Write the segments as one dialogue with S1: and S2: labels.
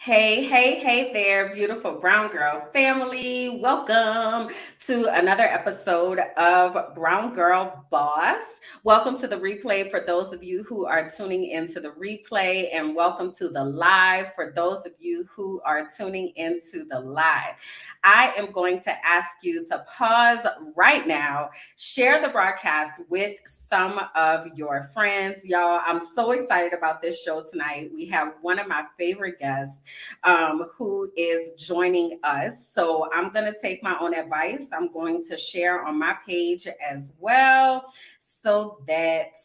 S1: Hey there, beautiful brown girl family. Welcome to another episode of Brown Girl Boss. Welcome to the replay for those of you who are tuning into the replay, and welcome to the live for those of you who are tuning into the live. I am going to ask you to pause right now, share the broadcast with some of your friends. Y'all, I'm so excited about this show tonight. We have one of my favorite guests who is joining us. So I'm going to take my own advice. I'm going to share on my page as well so that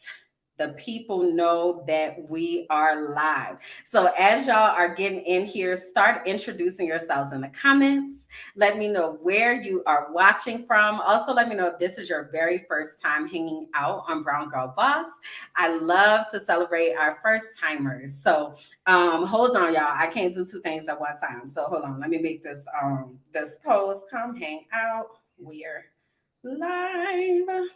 S1: the people know that we are live. So as y'all are getting in here, start introducing yourselves in the comments. Let me know where you are watching from. Also, let me know if this is your very first time hanging out on Brown Girl Boss. I love to celebrate our first timers. So hold on, y'all. I can't do two things at one time. So hold on. Let me make this post. Come hang out. We're live.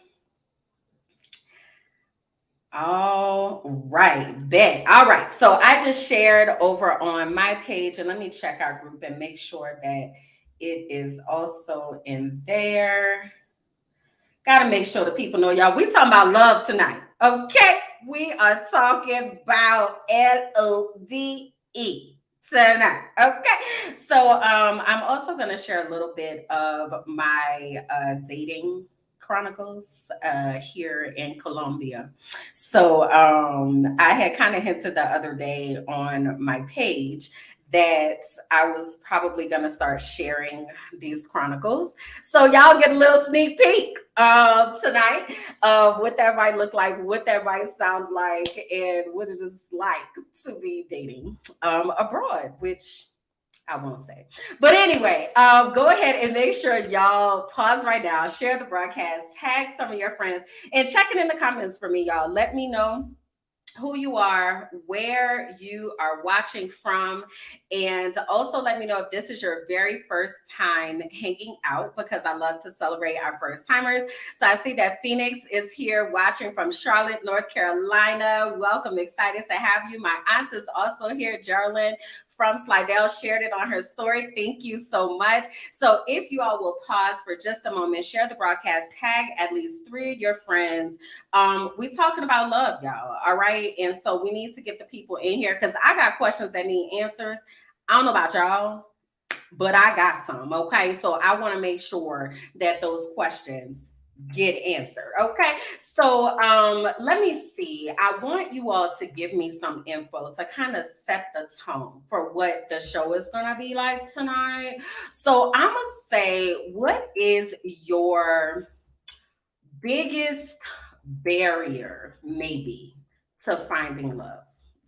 S1: All right, bet. All right. So I just shared over on my page, and let me check our group and make sure that it is also in there. Gotta make sure the people know, y'all. We talking about love tonight. Okay. We are talking about LOVE tonight. Okay. So I'm also gonna share a little bit of my dating chronicles here in Colombia. So I had kind of hinted the other day on my page that I was probably going to start sharing these chronicles. So y'all get a little sneak peek tonight of what that might look like, what that might sound like, and what it is like to be dating abroad, which I won't say. But anyway, go ahead and make sure y'all pause right now, share the broadcast, tag some of your friends, and check it in the comments for me, y'all. Let me know who you are, where you are watching from, and also let me know if this is your very first time hanging out, because I love to celebrate our first timers. So I see that Phoenix is here watching from Charlotte, North Carolina. Welcome, excited to have you. My aunt is also here, Geraldine from Slidell, shared it on her story. Thank you so much. So if you all will pause for just a moment, share the broadcast, tag at least 3 of your friends. We talking about love, y'all. All right. And so we need to get the people in here because I got questions that need answers. I don't know about y'all, but I got some. Okay. So I want to make sure that those questions get answered. Okay. So let me see. I want you all to give me some info to kind of set the tone for what the show is going to be like tonight. So I'm going to say, what is your biggest barrier, maybe, to finding love?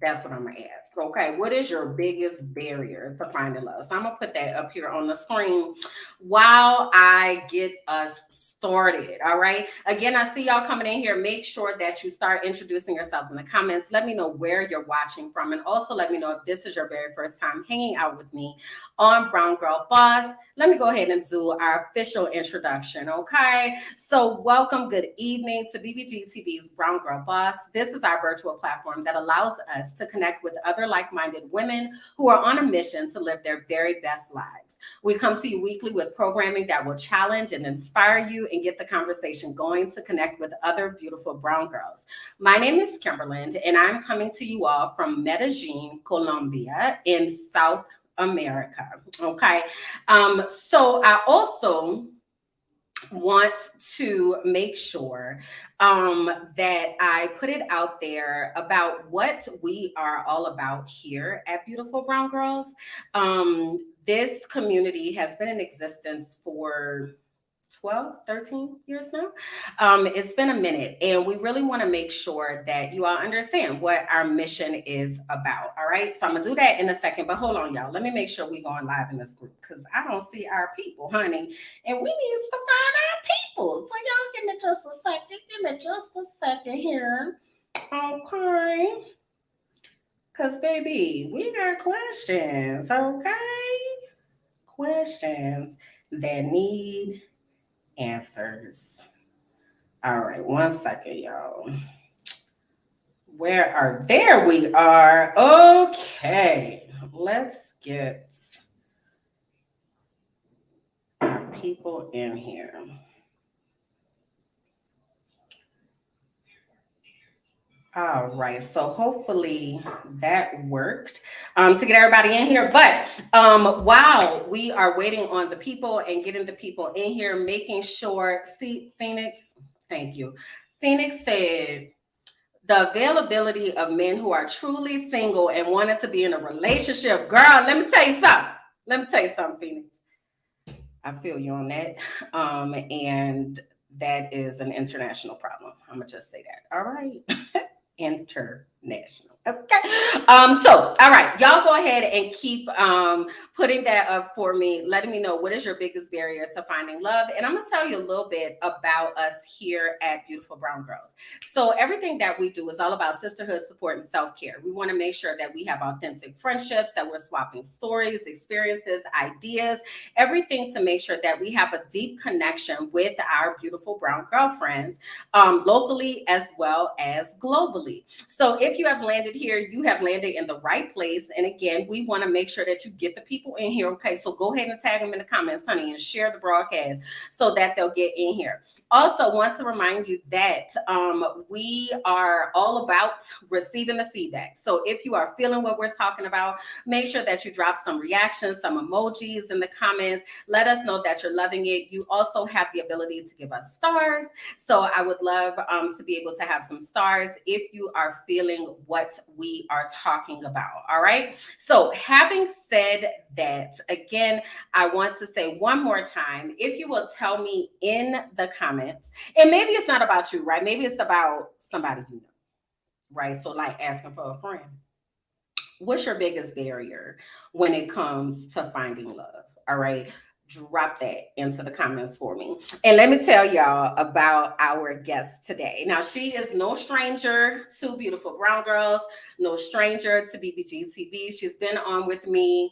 S1: That's what I'm gonna ask. Okay, what is your biggest barrier to finding love? So I'm gonna put that up here on the screen while I get us started. All right. Again, I see y'all coming in here. Make sure that you start introducing yourselves in the comments. Let me know where you're watching from, and also let me know if this is your very first time hanging out with me on Brown Girl Boss. Let me go ahead and do our official introduction. Okay. So welcome, good evening to BBG TV's Brown Girl Boss. This is our virtual platform that allows us to connect with other like-minded women who are on a mission to live their very best lives. We come to you weekly with programming that will challenge and inspire you and get the conversation going to connect with other beautiful brown girls. My name is Kimberly, and I'm coming to you all from Medellin, Colombia, in South America. Okay. So I also want to make sure that I put it out there about what we are all about here at Beautiful Brown Girls. This community has been in existence for 12, 13 years now. It's been a minute, and we really want to make sure that you all understand what our mission is about. All right. So I'm going to do that in a second, but hold on, y'all. Let me make sure we're going live in this group because I don't see our people, honey, and we need to find our people. So y'all give me just a second. Give me just a second here. Okay. Because, baby, we got questions. Okay. Questions that need answers. All right, one second, y'all. There we are. Okay. let's get our people in here. All right, so hopefully that worked to get everybody in here. But while we are waiting on the people and getting the people in here, making sure, see, Phoenix, thank you. Phoenix said, the availability of men who are truly single and wanted to be in a relationship. Girl, let me tell you something. Let me tell you something, Phoenix. I feel you on that. And that is an international problem. I'm going to just say that. All right. International. Okay. So, all right, y'all go ahead and keep putting that up for me, letting me know what is your biggest barrier to finding love. And I'm going to tell you a little bit about us here at Beautiful Brown Girls. So everything that we do is all about sisterhood, support, and self-care. We want to make sure that we have authentic friendships, that we're swapping stories, experiences, ideas, everything to make sure that we have a deep connection with our beautiful brown girlfriends, locally as well as globally. So if you have landed here, you have landed in the right place. And again, we want to make sure that you get the people in here. Okay, so go ahead and tag them in the comments, honey, and share the broadcast so that they'll get in here. Also, want to remind you that we are all about receiving the feedback. So if you are feeling what we're talking about, make sure that you drop some reactions, some emojis in the comments. Let us know that you're loving it. You also have the ability to give us stars. So I would love to be able to have some stars if you are feeling what we are talking about. All right. So having said that, again, I want to say one more time, if you will tell me in the comments, and maybe it's not about you, right? Maybe it's about somebody you know, right? So like asking for a friend. What's your biggest barrier when it comes to finding love? All right. Drop that into the comments for me. And let me tell y'all about our guest today. Now, she is no stranger to Beautiful Brown Girls, no stranger to BBG TV. She's been on with me.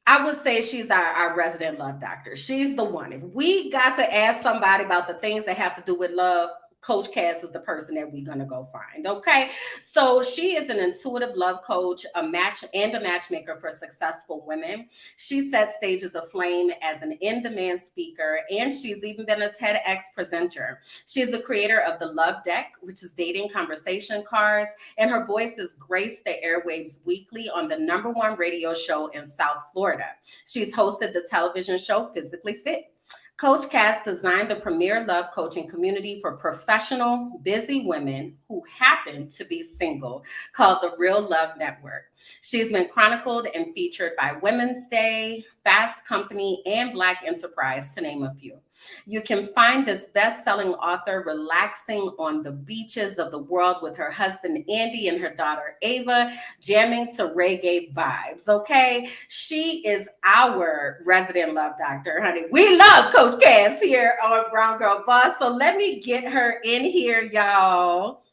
S1: I would say she's our resident love doctor. She's the one. If we got to ask somebody about the things that have to do with love, Coach Cass is the person that we're going to go find. Okay. So she is an intuitive love coach, a matchmaker for successful women. She sets stages aflame as an in-demand speaker, and she's even been a TEDx presenter. She's the creator of the Love Deck, which is dating conversation cards, and her voice has graced the airwaves weekly on the #1 radio show in South Florida. She's hosted the television show Physically Fit. Coach Cass designed the premier love coaching community for professional, busy women who happen to be single, called the Real Love Network. She's been chronicled and featured by Women's Day, Fast Company, and Black Enterprise, to name a few. You can find this best-selling author relaxing on the beaches of the world with her husband, Andy, and her daughter, Ava, jamming to reggae vibes, okay? She is our resident love doctor, honey. We love Coach Cass here on Brown Girl Boss, so let me get her in here, y'all.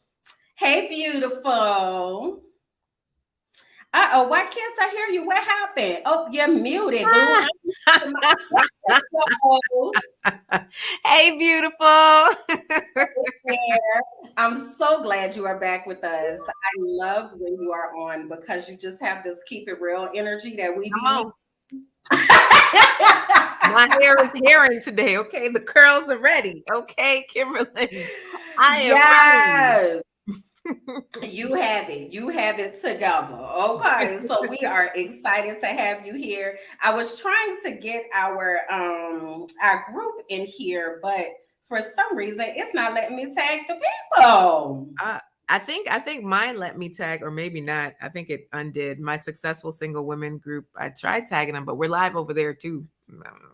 S1: Hey, beautiful. Uh-oh, why can't I hear you? What happened? Oh, you're muted, boo.
S2: Hey, beautiful.
S1: I'm so glad you are back with us. I love when you are on because you just have this keep it real energy that we be needing.
S2: My hair is hairing today. Okay, the curls are ready. Okay, Kimberly, I am ready.
S1: You have it. You have it together. Okay. So we are excited to have you here. I was trying to get our group in here, but for some reason it's not letting me tag the people.
S2: I think mine let me tag, or maybe not. I think it undid. My Successful Single Women group, I tried tagging them, but we're live over there too.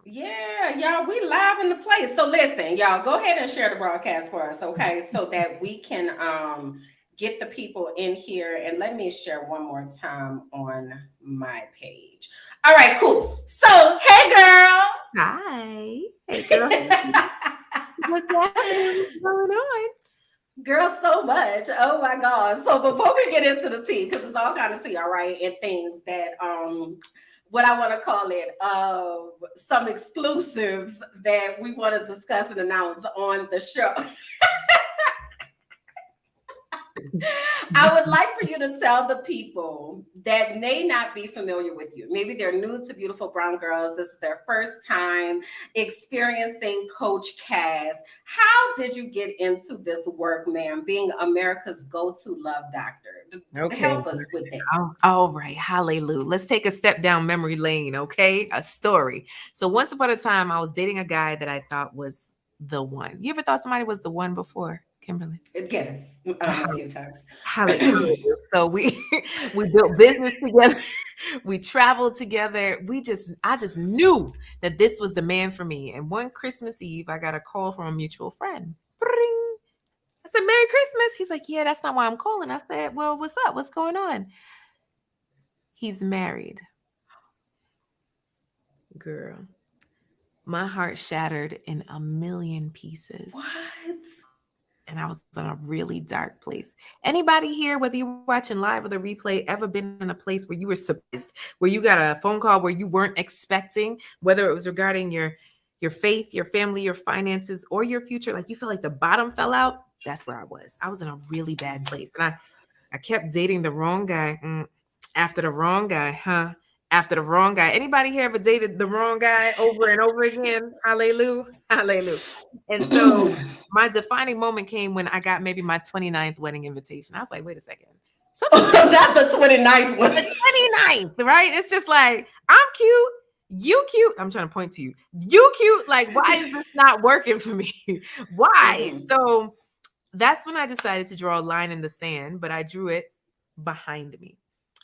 S1: Yeah, y'all, we live in the place. So listen, y'all, go ahead and share the broadcast for us, okay? So that we can get the people in here. And let me share one more time on my page. All right, cool. So, hey, girl.
S2: Hi. Hey, girl. What's happening? What's going on?
S1: Girl, so much. Oh my God. So before we get into the tea, because it's all kind of tea, all right, and things that what I want to call it, some exclusives that we want to discuss and announce on the show. I would like for you to tell the people that may not be familiar with you. Maybe they're new to Beautiful Brown Girls. This is their first time experiencing Coach Cass. How did you get into this work, ma'am, being America's go-to love doctor?
S2: Okay.
S1: Help us with that.
S2: All right. Hallelujah. Let's take a step down memory lane. Okay. A story. So once upon a time, I was dating a guy that I thought was the one. You ever thought somebody was the one before, Kimberly?
S1: Yes, a few times.
S2: Hallelujah. So we we built business together. We traveled together. I just knew that this was the man for me. And one Christmas Eve, I got a call from a mutual friend. Bring. I said, Merry Christmas. He's like, yeah, that's not why I'm calling. I said, well, what's up? What's going on? He's married. Girl, my heart shattered in a million pieces.
S1: What?
S2: And I was in a really dark place. Anybody here, whether you're watching live or the replay, ever been in a place where you were surprised, where you got a phone call where you weren't expecting, whether it was regarding your faith, your family, your finances, or your future, like you feel like the bottom fell out? That's where I was. I was in a really bad place. And I kept dating the wrong guy. After the wrong guy, huh? After the wrong guy. Anybody here ever dated the wrong guy over and over again? Hallelujah. Hallelujah. And so my defining moment came when I got maybe my 29th wedding invitation. I was like, wait a second. Something's
S1: Not the 29th one.
S2: the 29th, right? It's just like, I'm cute. You cute. I'm trying to point to you. You cute. Like, why is this not working for me? Why?
S1: Mhm.
S2: So that's when I decided to draw a line in the sand, but I drew it behind me.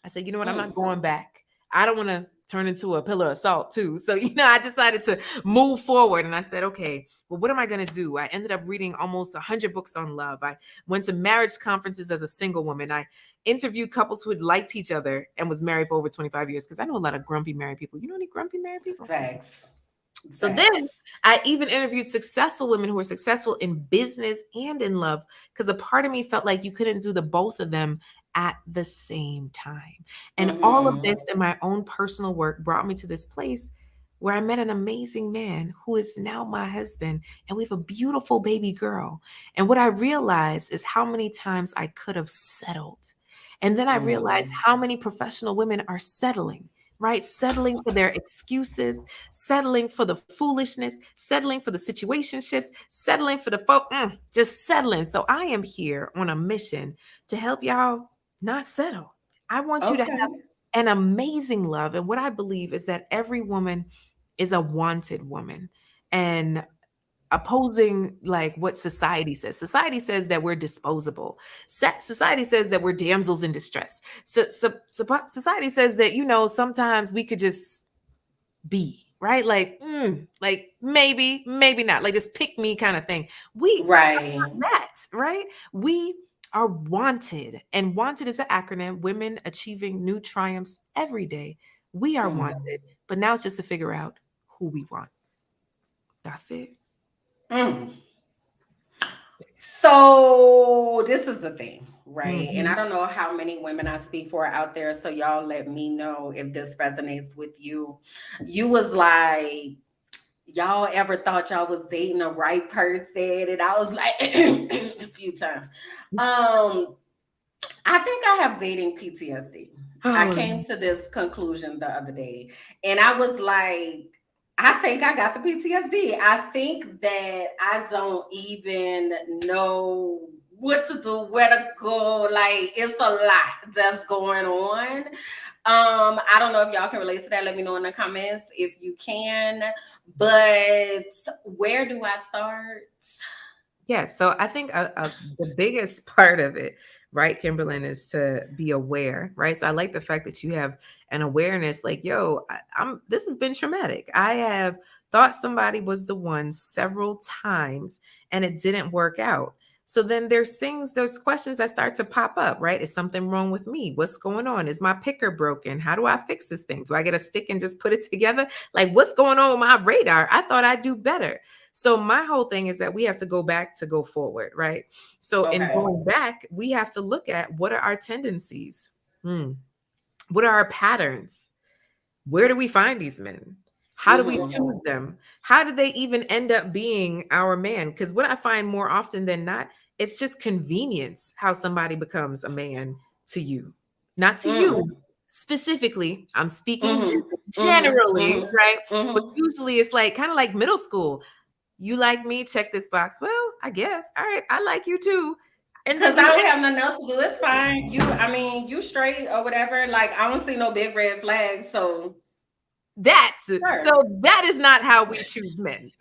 S2: I said, you know what? I'm not going back. I don't want to turn into a pillar of salt too. So, I decided to move forward and I said, okay, well, what am I going to do? I ended up reading almost 100 books on love. I went to marriage conferences as a single woman. I interviewed couples who had liked each other and was married for over 25 years because I know a lot of grumpy married people. You know any grumpy married people?
S1: Facts.
S2: So then I even interviewed successful women who were successful in business and in love because a part of me felt like you couldn't do the both of them at the same time. And all of this in my own personal work brought me to this place where I met an amazing man who is now my husband, and we have a beautiful baby girl. And what I realized is how many times I could have settled. And then I realized how many professional women are settling, right? Settling for their excuses, settling for the foolishness, settling for the situationships, settling for the folk, just settling. So I am here on a mission to help y'all not settle. I want you to
S1: Okay.
S2: have an amazing love. And what I believe is that every woman is a wanted woman. And opposing like what society says. Society says that we're disposable. Society says that we're damsels in distress. Society says that, sometimes we could just be, right? Like maybe not, like this pick me kind of thing. We are
S1: Right.
S2: not that, right? We are wanted, and wanted is an acronym: women achieving new triumphs every day. We are wanted, but now it's just to figure out who we want. That's it.
S1: Mm. So this is the thing, right? And I
S2: Mhm.
S1: don't know how many women I speak for out there. So y'all let me know if this resonates with you. You was like, y'all ever thought y'all was dating the right person? And I was like a few times. I think I have dating PTSD. I
S2: Oh,
S1: came to this conclusion the other day, and I was like, I think I got the PTSD. I think that I don't even know what to do, where to go. Like, it's a lot that's going on. I don't know if y'all can relate to that. Let me know in the comments if you can. But where do I start?
S2: yeah. So I think the biggest part of it, right, Kimberlyn, is to be aware, right? So I like the fact that you have an awareness, like, yo, this has been traumatic. I have thought somebody was the one several times and it didn't work out. So then there's questions that start to pop up, right? Is something wrong with me? What's going on? Is my picker broken? How do I fix this thing? Do I get a stick and just put it together? Like, what's going on with my radar? I thought I'd do better. So my whole thing is that we have to go back to go forward, right? So in
S1: Okay.
S2: going back, we have to look at what are our tendencies? What are our patterns? Where do we find these men? How do we
S1: Mm-hmm.
S2: choose them? How do they even end up being our man? Because what I find more often than not it's just convenience how somebody becomes a man to you, not to you
S1: Mm.
S2: specifically. I'm speaking
S1: Mm-hmm. Mm-hmm.
S2: generally,
S1: Mm-hmm.
S2: right? But
S1: Mm-hmm.
S2: usually it's like kind of like middle school. You like me? Check this box. Well, I guess. All right, I like you too. And
S1: Cause
S2: then
S1: I
S2: you
S1: don't have nothing else to do. It's fine. I mean, you straight or whatever. Like I don't see no big red flags. So
S2: that. So
S1: sure.
S2: that is not how we choose men.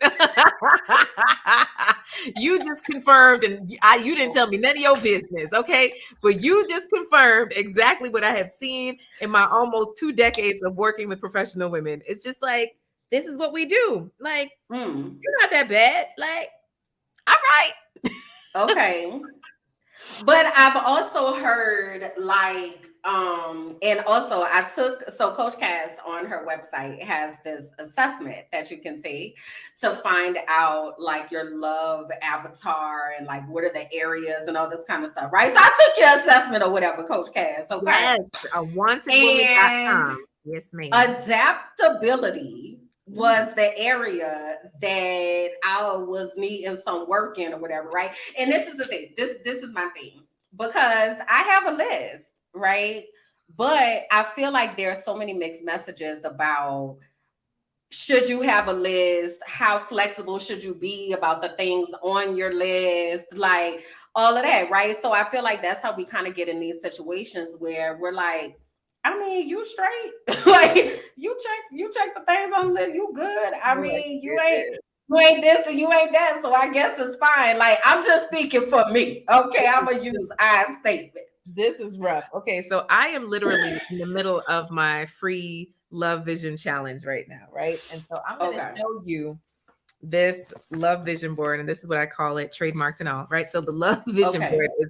S2: You just confirmed, and you didn't tell me none of your business, okay? But you just confirmed exactly what I have seen in my almost 2 decades of working with professional women. It's just like, this is what we do. Like,
S1: Mm.
S2: you're not that bad. Like, all right.
S1: Okay. But I've also heard like and also I took so Coach Cass on her website has this assessment that you can take to find out like your love avatar and like what are the areas and all this kind of stuff, right? So I took your assessment or whatever, Coach Cass, okay?
S2: Yes, a
S1: And
S2: wantedwoman.com. Yes, ma'am.
S1: adaptability
S2: Mm.
S1: was the area that I was needing some work in or whatever, right? And this is the thing. This is my thing because I have a list, right? But I feel like there are so many mixed messages about should you have a list? How flexible should you be about the things on your list? Like all of that, right? So I feel like that's how we kind of get in these situations where we're like, I mean, you straight. Like you check the things on the list, you good. I
S2: Oh my
S1: mean,
S2: goodness.
S1: you ain't this and you ain't that. So I guess it's fine. Like I'm just speaking for me. Okay, I'm gonna use I statements.
S2: This is rough. Okay, so I am literally in the middle of my free love vision challenge right now, right? And so I'm going to
S1: Okay.
S2: show you this love vision board, and this is what I call it, trademarked and all, right? So the love vision board
S1: Okay.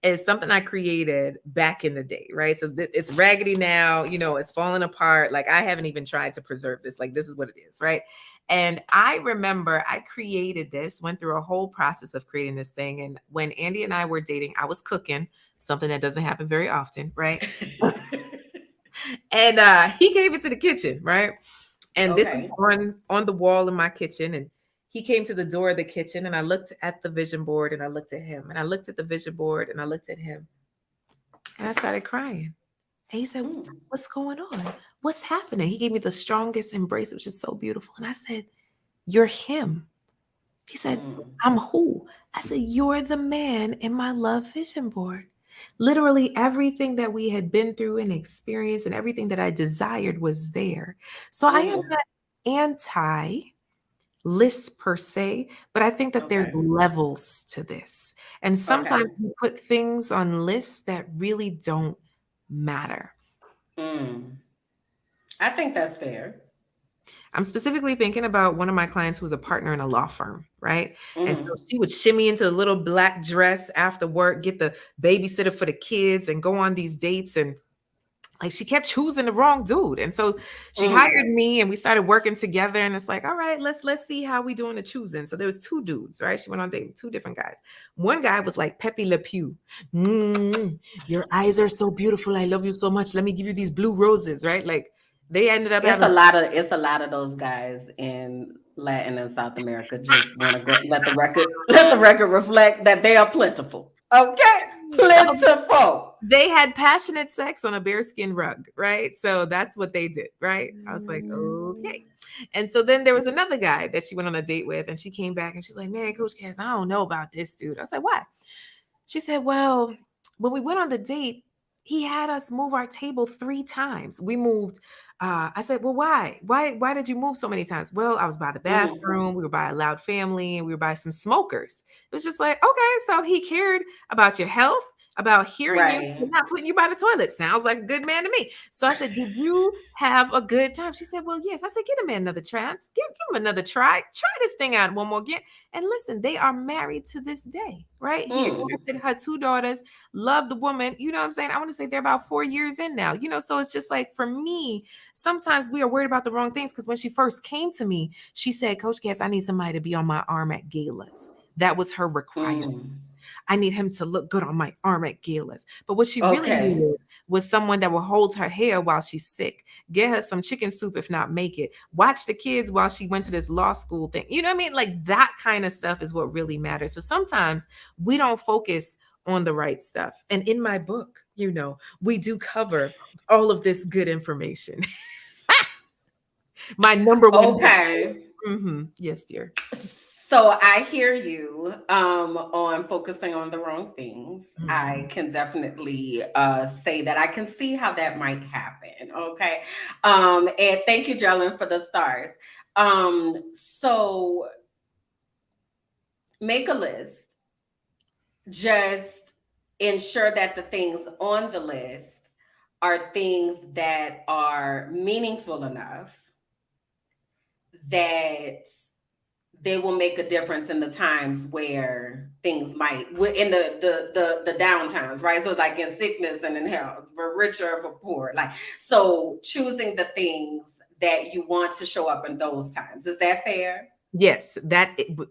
S2: is something I created back in the day, right? So it's raggedy now, it's falling apart. Like I haven't even tried to preserve this. Like this is what it is, right? And I remember I created this, went through a whole process of creating this thing. And when Andy and I were dating, I was cooking, something that doesn't happen very often, right? And he came into the kitchen, right? And this was
S1: Okay.
S2: on the wall in my kitchen. And he came to the door of the kitchen, and I looked at the vision board, and I looked at him, and I looked at the vision board, and I looked at him, and I started crying. And he said,
S1: Mm.
S2: "What's going on? What's happening?" He gave me the strongest embrace, which is so beautiful. And I said, "You're him." He said,
S1: Mm.
S2: "I'm who?" I said, "You're the man in my love vision board." Literally everything that we had been through and experienced and everything that I desired was there. So I am
S1: Mm.
S2: not anti lists per se, but I think that there's
S1: Okay.
S2: levels to this. And sometimes
S1: Okay.
S2: we put things on lists that really don't matter.
S1: Mm. I think that's fair.
S2: I'm specifically thinking about one of my clients who was a partner in a law firm, right? And so
S1: Mm.
S2: she would shimmy into a little black dress after work, get the babysitter for the kids, and go on these dates. And like she kept choosing the wrong dude. And so she hired
S1: Mm.
S2: me, and we started working together. And it's like, all right, let's see how we doing the choosing. So there was two dudes, right? She went on a date with two different guys. One guy was like Pepe Le Pew. Your eyes are so beautiful. I love you so much. Let me give you these blue roses, right? Like they ended up having
S1: It's a lot of those guys in Latin and South America just want to go let the record reflect that they are plentiful. Okay?
S2: so
S1: Plentiful.
S2: they had passionate sex on a bearskin rug, right? So that's what they did, right? I was like, okay. And so then there was another guy that she went on a date with, and she came back and she's like, man, Coach Cass, I don't know about this dude. I was like, why? She said, well, when we went on the date, he had us move our table 3 times. We moved. I said, well, why? Why did you move so many times? Well, I was by the
S1: Mm.
S2: bathroom. We were by a loud family, and we were by some smokers. It was just like, okay, so he cared about your health, about hearing you,
S1: Right.
S2: and not putting you by the toilet. Sounds like a good man to me. So I said, did you have a good time? She said, well, yes. I said, give him another chance. Give him another try. Try this thing out one more again. And listen, they are married to this day, right? He
S1: Mm.
S2: adopted her 2 daughters, loved the woman. You know what I'm saying? I want to say they're about 4 years in now. So it's just like for me, sometimes we are worried about the wrong things because when she first came to me, she said, Coach Cass, I need somebody to be on my arm at galas. That was her requirement.
S1: Mm.
S2: I need him to look good on my arm at galas. But what she really
S1: Okay.
S2: needed was someone that will hold her hair while she's sick, get her some chicken soup, if not make it, watch the kids while she went to this law school thing. You know what I mean? Like that kind of stuff is what really matters. So sometimes we don't focus on the right stuff. And in my book, we do cover all of this good information. My number one book.
S1: Okay.
S2: Yes, dear.
S1: So I hear you on focusing on the wrong things. I
S2: Mhm.
S1: can definitely say that I can see how that might happen. Okay. And thank you, Jalen, for the stars. So make a list. Just ensure that the things on the list are things that are meaningful enough that they will make a difference in the times where things might in the downtimes, right? So like in sickness and in health, for richer or for poor. Like, so choosing the things that you want to show up in those times. Is that fair?
S2: Yes,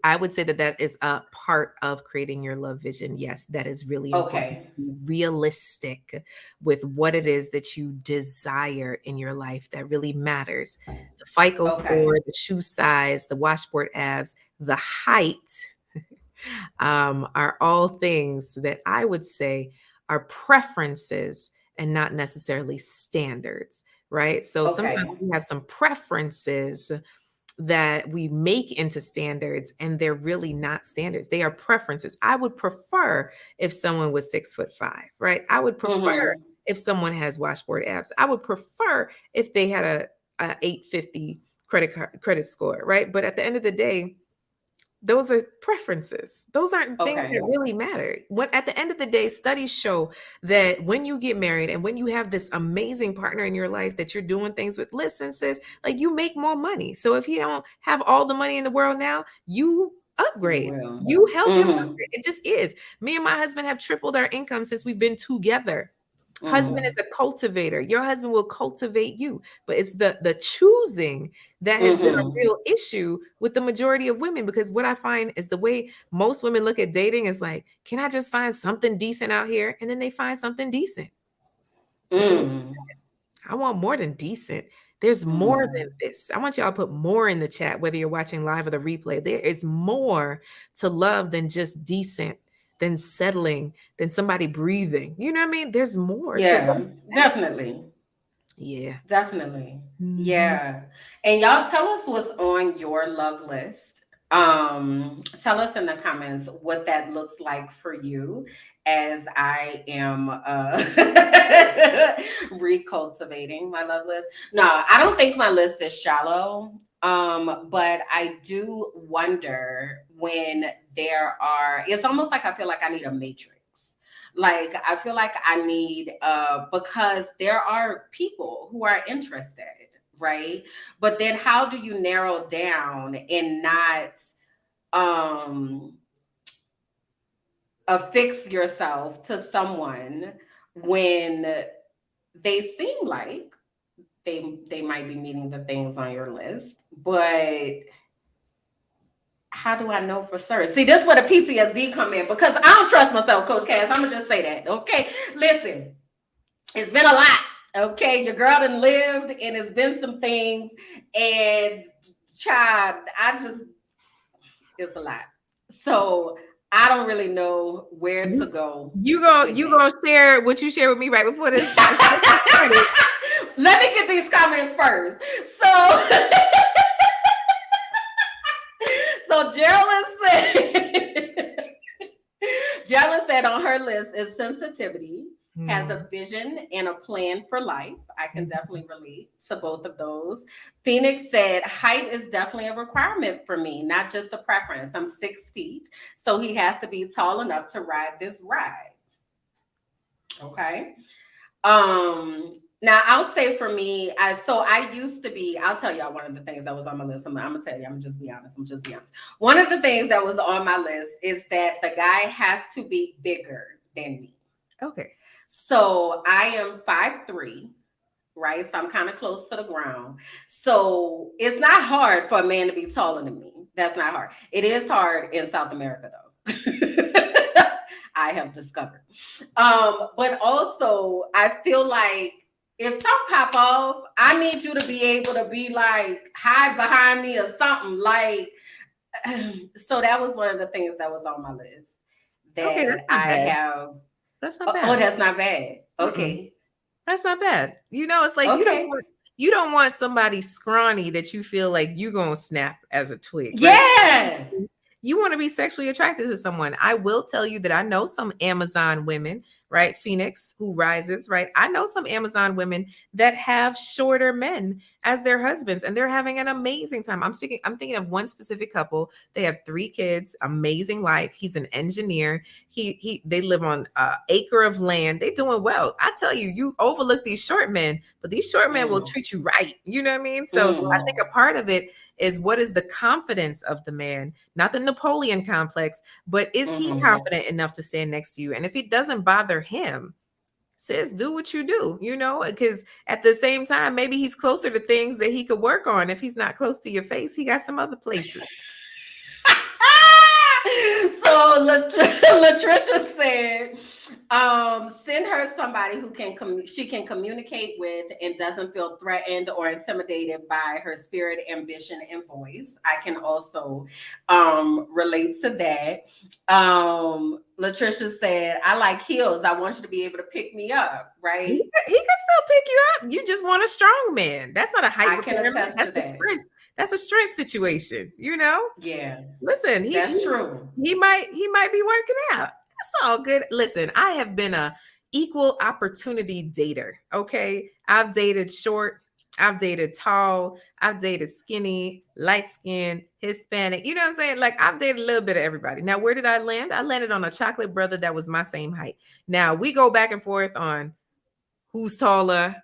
S2: I would say that that is a part of creating your love vision. Yes, that is really important.
S1: Okay.
S2: Be realistic with what it is that you desire in your life that really matters. The FICO
S1: Okay.
S2: score, the shoe size, the washboard abs, the height, are all things that I would say are preferences and not necessarily standards, right? So sometimes
S1: Okay.
S2: we have some preferences that we make into standards and they're really not standards. They are preferences. I would prefer if someone was 6'5", right? I would prefer
S1: Mm-hmm.
S2: if someone has washboard abs. I would prefer if they had a 850 credit score, right? But at the end of the day, those are preferences. Those aren't things
S1: Okay.
S2: that really matter. What at the end of the day, studies show that when you get married and when you have this amazing partner in your life that you're doing things with, listen, sis, like you make more money. So if you don't have all the money in the world now, you
S1: You
S2: upgrade.
S1: will.
S2: You help him
S1: Mm-hmm.
S2: upgrade. It just is. Me and my husband have tripled our income since we've been together. Husband is
S1: Mm-hmm.
S2: a cultivator. Your husband will cultivate you, but it's the choosing that has been a
S1: Mm-hmm.
S2: real issue with the majority of women, because what I find is the way most women look at dating is like, can I just find something decent out here? And then they find something decent. And then
S1: Mm.
S2: I want more than decent. There's more than
S1: Mm.
S2: this. I want y'all to put more in the chat, whether you're watching live or the replay. There is more to love than just decent, than settling, than somebody breathing. You know what I mean? There's more to love
S1: Yeah,
S2: than that.
S1: definitely.
S2: Yeah.
S1: Definitely.
S2: Mhm.
S1: Yeah. And y'all tell us what's on your love list. Tell us in the comments what that looks like for you as I am recultivating my love list. No, I don't think my list is shallow. But I do wonder when there are, it's almost like I feel like I need a matrix. Like I feel like I need because there are people who are interested, right? But then how do you narrow down and not um affix yourself to someone when they seem like they might be meeting the things on your list, but how do I know for certain? See, this is where the PTSD come in because I don't trust myself, Coach Cass. I'm gonna just say that. Okay. Listen, it's been a lot. Okay, your girl done lived and it's been some things. And child, it's a lot. So I don't really know where to
S2: You
S1: go
S2: you go
S1: with
S2: you gonna share what you shared with me right before this started.
S1: that. Let me get these comments first. So so Geraldine said, Geraldine said on her list is sensitivity, has
S2: Mm,
S1: a vision and a plan for life. I can
S2: mhm.
S1: definitely relate to both of those. Phoenix said height is definitely a requirement for me, not just a preference. I'm 6 feet, so he has to be tall enough to ride this ride. Okay. Um, Now I'll say for me, I used to be, I'll tell y'all one of the things that was on my list. I'm gonna tell you, I'm gonna just be honest. I'm just be honest. One of the things that was on my list is that the guy has to be bigger than me.
S2: Okay.
S1: So I am 5'3", right? So I'm kind of close to the ground. So it's not hard for a man to be taller than me. That's not hard. It is hard in South America though. I have discovered. But also I feel like if something pop off, I need you to be able to be like hide behind me or something. Like so that was one of the things that was on my list
S2: Okay,
S1: that
S2: that's not
S1: I
S2: bad.
S1: have.
S2: That's not
S1: Oh,
S2: bad.
S1: that's not bad.
S2: Mm-mm.
S1: Okay.
S2: That's not bad. It's like
S1: Okay.
S2: you don't want somebody scrawny that you feel like you gonna snap as a twig, right?
S1: Yeah.
S2: You want to be sexually attracted to someone. I will tell you that I know some Amazon women, right? Phoenix who rises, right? I know some Amazon women that have shorter men as their husbands and they're having an amazing time. I'm thinking of one specific couple. They have 3 kids, amazing life. He's an engineer. They live on an acre of land. They're doing well. I tell you, you overlook these short men, but these short men will
S1: Mm,
S2: treat you right. You know what I mean? So I think
S1: mm.
S2: a part of it is what is the confidence of the man, not the Napoleon complex, but is he
S1: Mm-hmm.
S2: confident enough to stand next to you? And if it doesn't bother him, sis, do what you do, because at the same time, maybe he's closer to things that he could work on. If he's not close to your face, he got some other places.
S1: So Latricia said, send her somebody who she can communicate with and doesn't feel threatened or intimidated by her spirit, ambition, and voice. I can also relate to that. Latricia said, I like heels. I want you to be able to pick me up,
S2: He
S1: right?
S2: can still pick you up. You just want a strong man. That's not a height
S1: I can
S2: requirement.
S1: attest to
S2: That's a
S1: that.
S2: strength. That's a strength situation.
S1: Yeah,
S2: Listen,
S1: that's true.
S2: he might be working out. That's all good. Listen, I have been a equal opportunity dater. Okay, I've dated short, I've dated tall, I've dated skinny, light skinned, Hispanic. You know what I'm saying? Like I've dated a little bit of everybody. Now, where did I land? I landed on a chocolate brother that was my same height. Now we go back and forth on who's taller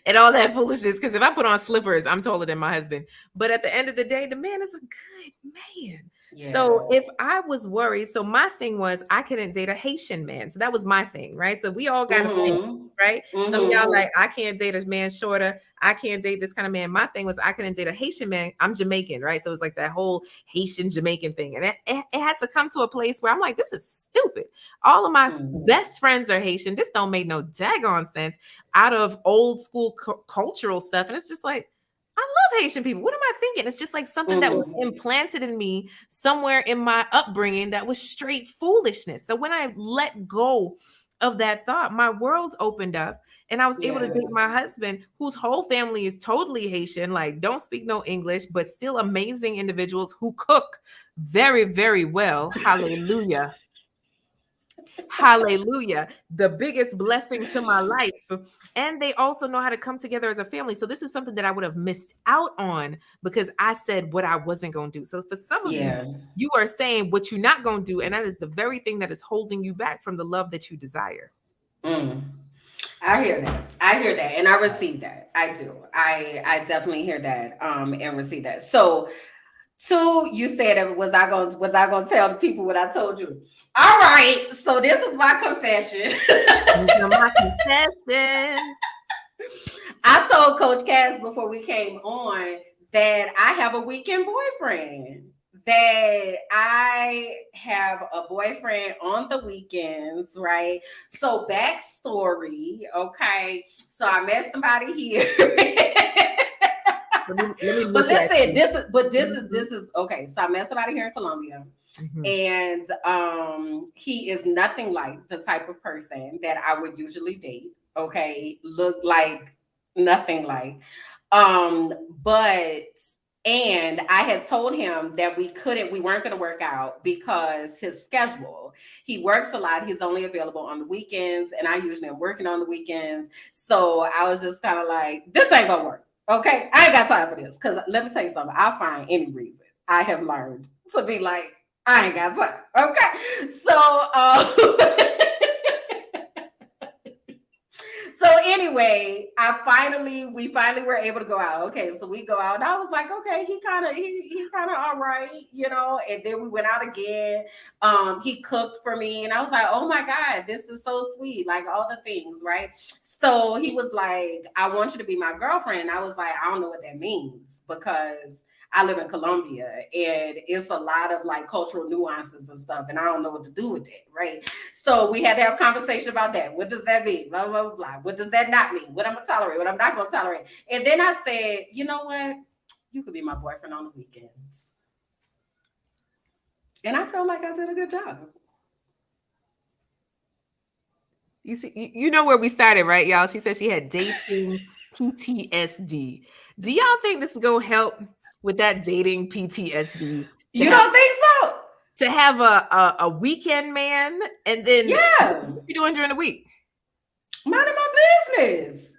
S2: and all that foolishness. Because if I put on slippers, I'm taller than my husband. But at the end of the day, the man is a good man.
S1: Yeah.
S2: So if I was worried, so my thing was I couldn't date a Haitian man. So that was my thing, right? So we all got a thing,
S1: Mm-hmm.
S2: right? Some of y'all
S1: Mm-hmm.
S2: like, I can't date a man shorter. I can't date this kind of man. My thing was I couldn't date a Haitian man. I'm Jamaican, right? So it was like that whole Haitian Jamaican thing. And it had to come to a place where I'm like, this is stupid. All of my
S1: Mm-hmm.
S2: best friends are Haitian. This don't make no daggone sense out of old school cultural stuff. And it's just like, I love Haitian people. What am I thinking? It's just like something that was
S1: Mm-hmm.
S2: implanted in me somewhere in my upbringing that was straight foolishness. So when I let go of that thought, my world opened up and I was able to
S1: Yeah.
S2: date my husband, whose whole family is totally Haitian, like don't speak no English, but still amazing individuals who cook very, very well. Hallelujah. Hallelujah. The biggest blessing to my life. And they also know how to come together as a family. So this is something that I would have missed out on because I said what I wasn't going to do. So for some of you,
S1: Yeah.
S2: you are saying what you're not going to do. And that is the very thing that is holding you back from the love that you desire.
S1: Mm. I hear that. I hear that. And I receive that. I do. I definitely hear that and receive that. So two, you said was I gonna tell the people what I told you? All right. So this is my confession.
S2: These are my confessions.
S1: I told Coach Cass before we came on that I have a weekend boyfriend. That I have a boyfriend on the weekends, right? So backstory, okay. So I met somebody here.
S2: Let me
S1: But
S2: look at
S1: listen,
S2: you.
S1: this is okay. So I met somebody here in Colombia,
S2: Mhm.
S1: and he is nothing like the type of person that I would usually date. Okay, look like nothing like. But and I had told him that we weren't going to work out because his schedule. He works a lot. He's only available on the weekends, and I usually am working on the weekends. So I was just kind of like, this ain't gonna work. Okay, I ain't got time for this. Because let me tell you something. I'll find any reason. I have learned to be like, I ain't got time. Okay, so so anyway, we finally were able to go out. Okay, so we go out, and I was like, okay, he kind of all right, you know. And then we went out again. He cooked for me, and I was like, oh my god, this is so sweet, like all the things, right? So he was like, I want you to be my girlfriend. And I was like, I don't know what that means because I live in Colombia, and it's a lot of like cultural nuances and stuff, and I don't know what to do with that, right? So we had to have a conversation about that. What does that mean? Blah, blah, blah, blah. What does that not mean? What I'm gonna tolerate, what I'm not gonna tolerate. And then I said, you know what? You could be my boyfriend on the weekends. And I felt like I did a good job.
S2: You see, you know where we started, right, y'all? She said she had dating PTSD. Do y'all think this is gonna help with that dating PTSD?
S1: You don't think so?
S2: To have a weekend man, and then
S1: Yeah,
S2: what you doing during the week?
S1: minding my business.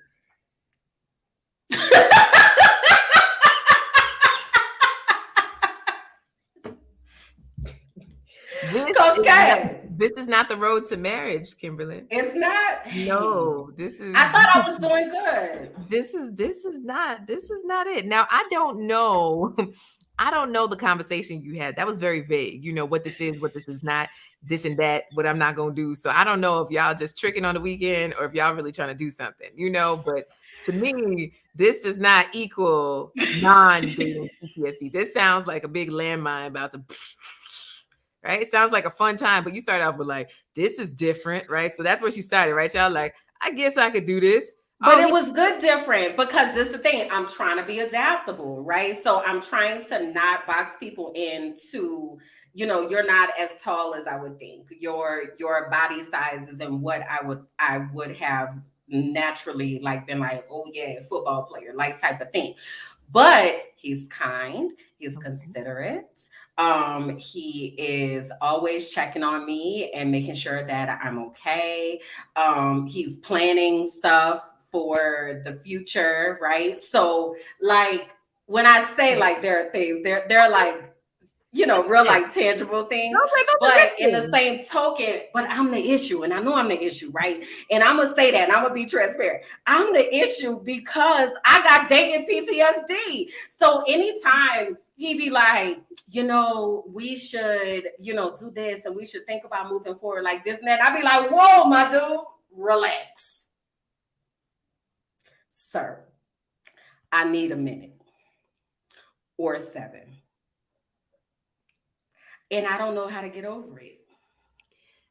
S1: Coach K.
S2: This is not the road to marriage, Kimberly.
S1: It's not.
S2: No, this is.
S1: I thought I was doing good.
S2: This is not it. Now I don't know. I don't know the conversation you had. That was very vague. You know what this is not, this and that, what I'm not gonna do. So I don't know if y'all just tricking on the weekend or if y'all really trying to do something, you know. But to me, this does not equal non-dating PTSD. This sounds like a big landmine about to, right? It sounds like a fun time, but you start out with like, this is different, right? So that's where she started, right? Y'all like, I guess I could do this.
S1: But it was good different because this is the thing. I'm trying to be adaptable, right? So I'm trying to not box people into, you know, you're not as tall as I would think. Your body size is in what I would have naturally like been like, oh yeah, football player, like type of thing. But he's kind, he's considerate. He is always checking on me and making sure that I'm okay. He's planning stuff for the future, right? So like when I say like there are things, they're like, you know, real like tangible things. But in the same token, but I'm the issue, and I know I'm the issue, right? And I'm gonna say that, and I'm gonna be transparent. I'm the issue because I got dating PTSD. So anytime he be like, you know, we should, you know, do this, and we should think about moving forward like this and that, I'd be like, whoa, my dude, relax. Sir, I need a minute or 7. And I don't know how to get over it.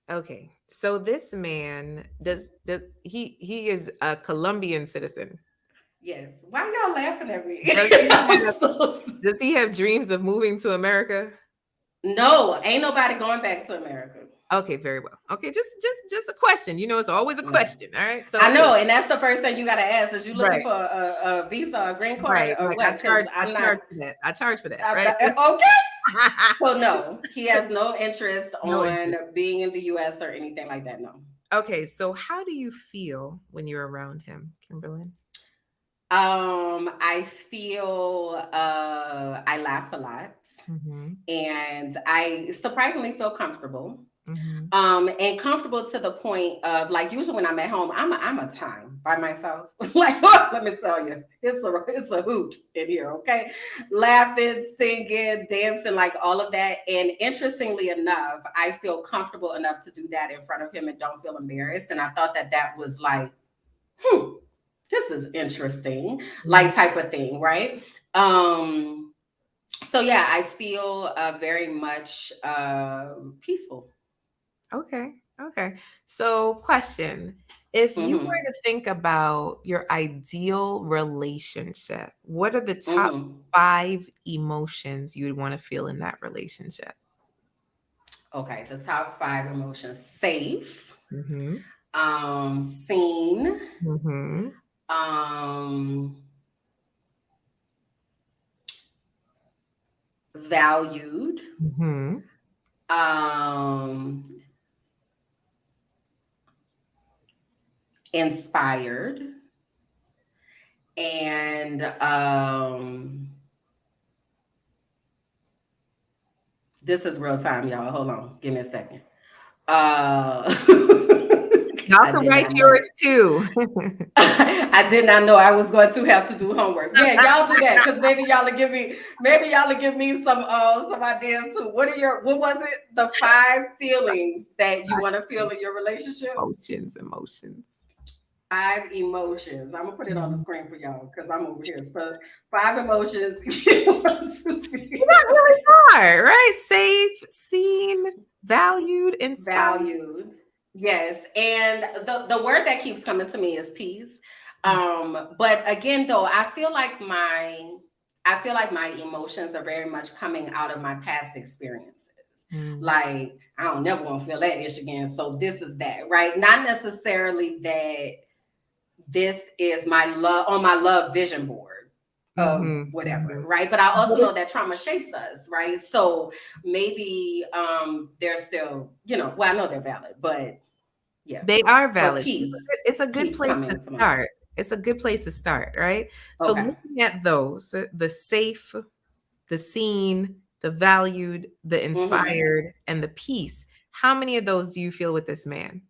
S2: Okay. So this man he is a Colombian citizen.
S1: Yes. Why y'all laughing at me?
S2: Does he have dreams of moving to America?
S1: No, ain't nobody going back to America.
S2: Okay, very well. Okay, just a question. You know, it's always a question. All right. So
S1: I know, and that's the first thing you got to ask: is you looking for a visa, a green card, or what?
S2: I charge for that. Right.
S1: Okay. So no, he has no interest on being in the U.S. or anything like that. No.
S2: Okay, so how do you feel when you're around him, Kimberly?
S1: I feel I laugh a lot, and I surprisingly feel comfortable. And comfortable to the point of like usually when I'm at home, I'm a time by myself. Like let me tell you, it's a hoot in here, okay? Laughing, singing, dancing, like all of that. And interestingly enough, I feel comfortable enough to do that in front of him and don't feel embarrassed. And I thought that was like, this is interesting, like type of thing, right? So yeah, I feel very much peaceful.
S2: Okay. So question, if you were to think about your ideal relationship, what are the top 5 emotions you would want to feel in that relationship?
S1: Okay, the top 5 emotions: safe, seen, valued, inspired, and this is real time, y'all. Hold on, give me a second.
S2: Y'all can write yours too.
S1: I did not know I was going to have to do homework. Yeah, y'all do that because maybe y'all will give me some ideas too. What was it? The 5 feelings that you want to feel in your relationship?
S2: Emotions.
S1: emotions. I'm gonna put it on the
S2: Mhm.
S1: screen for y'all because I'm over here. So 5 emotions you want to
S2: Not
S1: feel.
S2: really hard, right? Safe, seen, valued, inspired.
S1: Valued. Yes. And the word that keeps coming to me is peace.
S2: Peace.
S1: But again though, I feel like my emotions are very much coming out of my past experiences.
S2: Mm.
S1: Like I don't never want to feel that ish again. So this is that, right? Not necessarily that this is my love on my love vision board of
S2: Mhm,
S1: whatever,
S2: mhm.
S1: right? But I
S2: But
S1: also
S2: it
S1: know that trauma shapes us, right? So maybe they're still, well, I know they're valid, but yeah.
S2: they are
S1: But
S2: valid.
S1: peace
S2: It's a good
S1: keeps
S2: place to
S1: coming to mind.
S2: start. It's a good place to start, right? So
S1: Okay.
S2: looking at those, the safe, the seen, the valued, the
S1: Hmm.
S2: inspired, and the peace. How many of those do you feel with this man?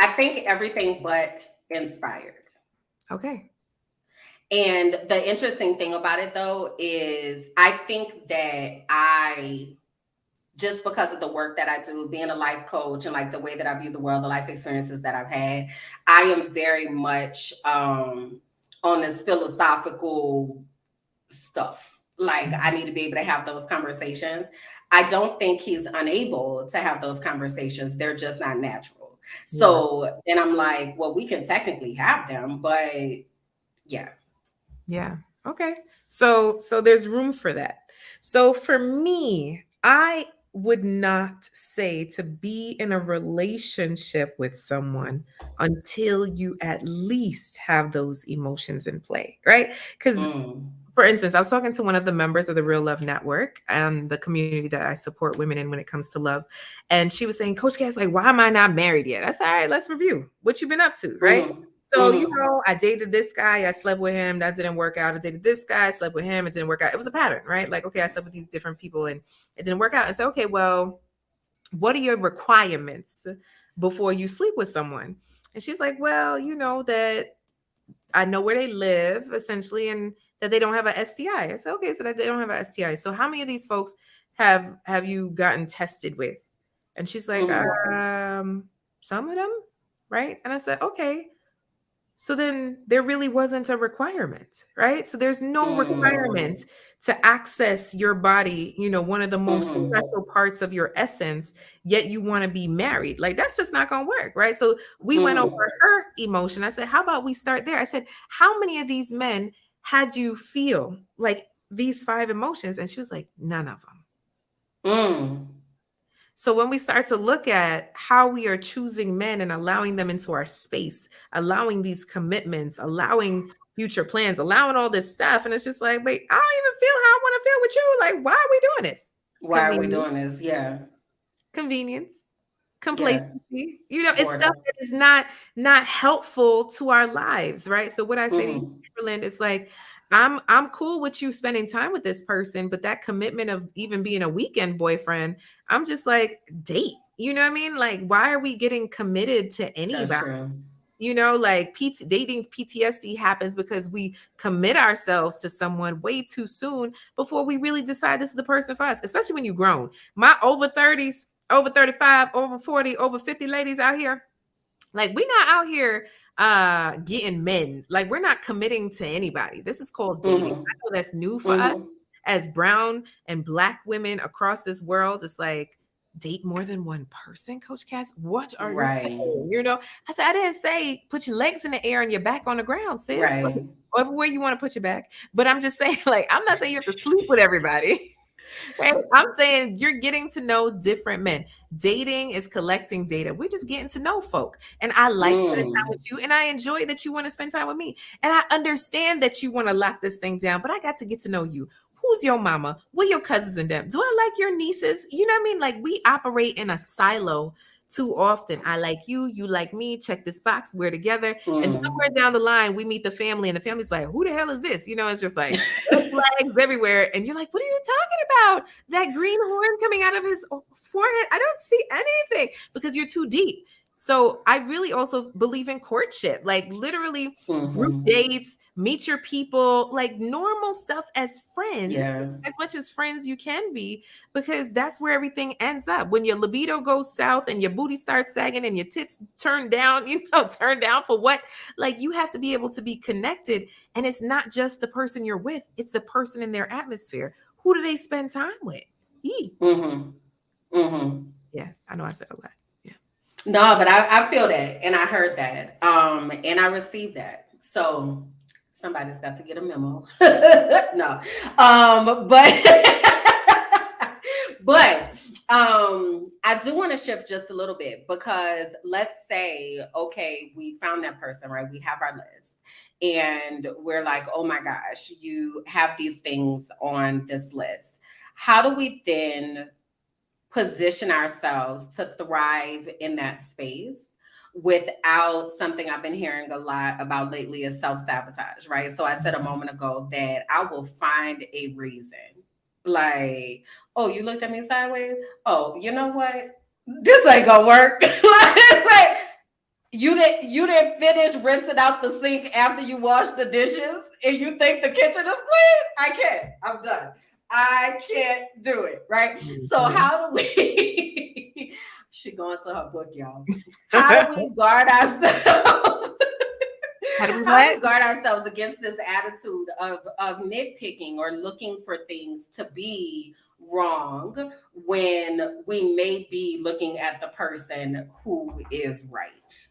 S1: I think everything but inspired.
S2: Okay.
S1: And the interesting thing about it though is I think that I just because of the work that I do, being a life coach and like the way that I view the world, the life experiences that I've had, I am very much on this philosophical stuff. Like I
S2: Mhm.
S1: need to be able to have those conversations. I don't think he's unable to have those conversations. They're just not natural.
S2: Yeah.
S1: So then I'm like, well, we can technically have them, but yeah.
S2: Yeah. Okay. So there's room for that. So for me, I would not say to be in a relationship with someone until you at least have those emotions in play, right? Cuz
S1: Mm.
S2: for instance, I was talking to one of the members of the Real Love Network and the community that I support women in when it comes to love. And she was saying, Coach Cass, like, why am I not married yet? I said, all right, let's review what you've been up to, right?
S1: Mm-hmm.
S2: So,
S1: Mm-hmm.
S2: I dated this guy, I slept with him, that didn't work out. I dated this guy, I slept with him, it didn't work out. It was a pattern, right? Like, okay, I slept with these different people and it didn't work out. And so, okay, well, what are your requirements before you sleep with someone? And she's like, well, that I know where they live essentially and that they don't have a STI. I said, okay, so that they don't have a STI. So how many of these folks have you gotten tested with? And she's like,
S1: Mm-hmm.
S2: some of them, right? And I said, okay. So then there really wasn't a requirement, right? So there's no
S1: Mm.
S2: requirement to access your body, one of the most
S1: Mm-hmm.
S2: special parts of your essence, yet you want to be married. Like that's just not going to work, right? So we went over
S1: Mm-hmm.
S2: her emotion. I said, how about we start there? I said, how many of these men had you feel like these five emotions? And she was like, none of them.
S1: Mm.
S2: So when we start to look at how we are choosing men and allowing them into our space, allowing these commitments, allowing future plans, allowing all this stuff, and it's just like, wait, I don't even feel how I want to feel with you. Like, why are we doing this?
S1: Why are we
S2: Convenience,
S1: doing this? Yeah.
S2: convenience,
S1: Yeah.
S2: complacency. It's stuff
S1: Border.
S2: that is not helpful to our lives, right? So what I say to you,
S1: Mm-hmm.
S2: Timberland, is like, I'm cool with you spending time with this person, but that commitment of even being a weekend boyfriend, I'm just like, date. You know what I mean? Like, why are we getting committed to
S1: That's
S2: anybody?
S1: true.
S2: Like dating PTSD happens because we commit ourselves to someone way too soon before we really decide this is the person for us, especially when you've grown. My over 30s, over 35, over 40, over 50 ladies out here, like we're not out here getting men. Like we're not committing to anybody. This is called dating.
S1: Mm-hmm.
S2: I know that's new for us
S1: Mm-hmm.
S2: as brown and black women across this world. It's like date more than one person, Coach Cass. What are you
S1: Right.
S2: saying? I said, I didn't say put your legs in the air and your back on the ground, sis. Like,
S1: Right.
S2: everywhere you want to put your back. But I'm just saying, like, I'm not saying you have to sleep with everybody. Right? I'm saying you're getting to know different men. Dating is collecting data. We're just getting to know folk. And I like spending time
S1: Mm.
S2: with you. And I enjoy that you want to spend time with me. And I understand that you want to lock this thing down, but I got to get to know you. Who's your mama? What are your cousins and them? Do I like your nieces? You know what I mean? Like we operate in a silo too often. I like you, you like me, check this box, we're together. And somewhere
S1: Mm.
S2: down the line, we meet the family, and the family's like, who the hell is this? It's just like red flags everywhere. And you're like, what are you talking about? That green horn coming out of his forehead? I don't see anything because you're too deep. So I really also believe in courtship, like literally group
S1: Mm-hmm.
S2: dates, meet your people, like normal stuff as friends,
S1: Yeah.
S2: as much as friends you can be, because that's where everything ends up. When your libido goes south and your booty starts sagging and your tits turn down, turn down for what? Like, you have to be able to be connected. And it's not just the person you're with, it's the person in their atmosphere. Who do they spend time with?
S1: Mm-hmm. Mm-hmm.
S2: Yeah, I know I said a lot. Yeah.
S1: No, but I feel that and I heard that. And I received that. So somebody's got to get a memo. No. But but I do want to shift just a little bit because let's say, okay, we found that person, right? We have our list and we're like, oh my gosh, you have these things on this list. How do we then position ourselves to thrive in that space without something I've been hearing a lot about lately is self-sabotage, right? So I said a moment ago that I will find a reason. Like, oh, you looked at me sideways? Oh, you know what? This ain't gonna work. Like, you didn't finish rinsing out the sink after you washed the dishes and you think the kitchen is clean? I can't. I'm done. I can't do it, right? So
S2: Mhm.
S1: how do we she going to her book, y'all. How do we guard ourselves?
S2: How do we
S1: How do we
S2: what?
S1: guard ourselves against this attitude of nitpicking or looking for things to be wrong when we may be looking at the person who is right?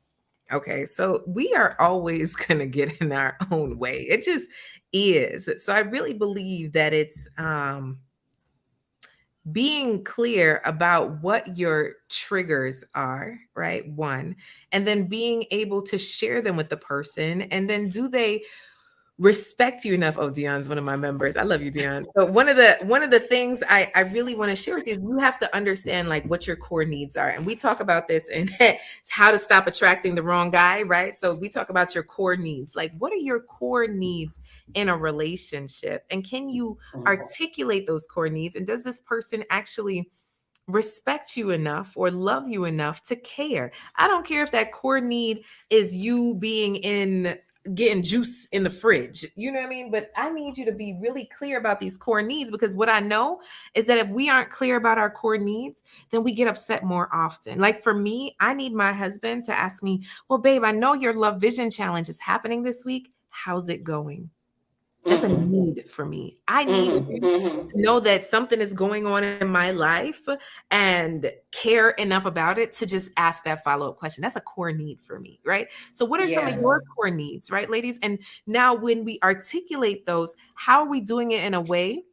S2: Okay, so we are always going to get in our own way. It just is. So I really believe that it's being clear about what your triggers are, right? One, and then being able to share them with the person. And then do they respect you enough? Oh, Dion's one of my members. I love you, Dion. So one of the things I really want to share with you is you have to understand like what your core needs are. And we talk about this in how to stop attracting the wrong guy, right? So we talk about your core needs. Like, what are your core needs in a relationship? And can you articulate those core needs? And does this person actually respect you enough or love you enough to care? I don't care if that core need is you being in getting juice in the fridge. You know what I mean? But I need you to be really clear about these core needs, because what I know is that if we aren't clear about our core needs, then we get upset more often. Like for me, I need my husband to ask me, "Well, babe, I know your Love Vision challenge is happening this week. How's it going?" That's a
S1: Mm-hmm.
S2: need for me. I need
S1: Mm-hmm.
S2: you
S1: Mm-hmm.
S2: to know that something is going on in my life and care enough about it to just ask that follow-up question. That's a core need for me, right? So what are some of
S1: Yeah.
S2: your core needs, right, ladies? And now when we articulate those, how are we doing it in a way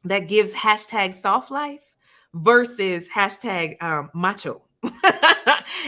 S2: that gives hashtag soft life versus hashtag macho?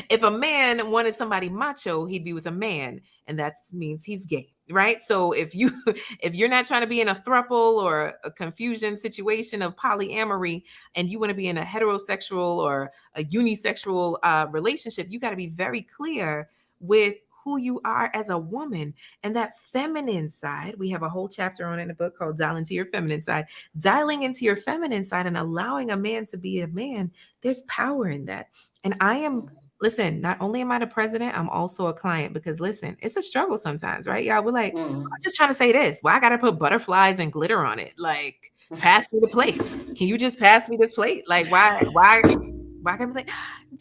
S2: If a man wanted somebody macho, he'd be with a man, and that means he's gay, right? So if you if you're not trying to be in a throuple or a confusion situation of polyamory, and you want to be in a heterosexual or a unisexual relationship, you got to be very clear with who you are as a woman. And that feminine side, we have a whole chapter on it in a book called Dial Into Your Feminine Side. Dialing into your feminine side and allowing a man to be a man, there's power in that. And I am, listen, not only am I the president, I'm also a client, because listen, it's a struggle sometimes, right? Y'all, we're like,
S1: Mm-hmm.
S2: I'm just trying to say this. Why I gotta put butterflies and glitter on it? Like, pass me the plate. Can you just pass me this plate? Like, why can I be like,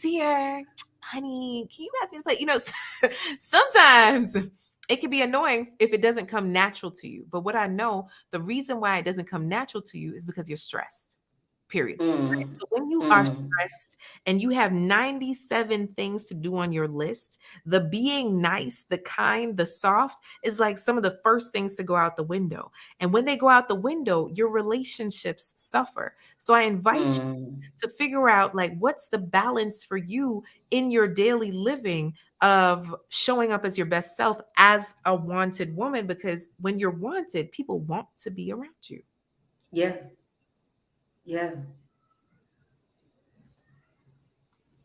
S2: dear, honey, can you pass me the plate? Sometimes it can be annoying if it doesn't come natural to you. But what I know, the reason why it doesn't come natural to you is because you're stressed. Period. Right?
S1: Mm-hmm.
S2: So when you are
S1: Mm-hmm.
S2: stressed and you have 97 things to do on your list, the being nice, the kind, the soft is like some of the first things to go out the window. And when they go out the window, your relationships suffer. So I invite you
S1: Mm-hmm.
S2: to figure out like what's the balance for you in your daily living of showing up as your best self as a wanted woman, because when you're wanted, people want to be around you.
S1: Yeah. Yeah.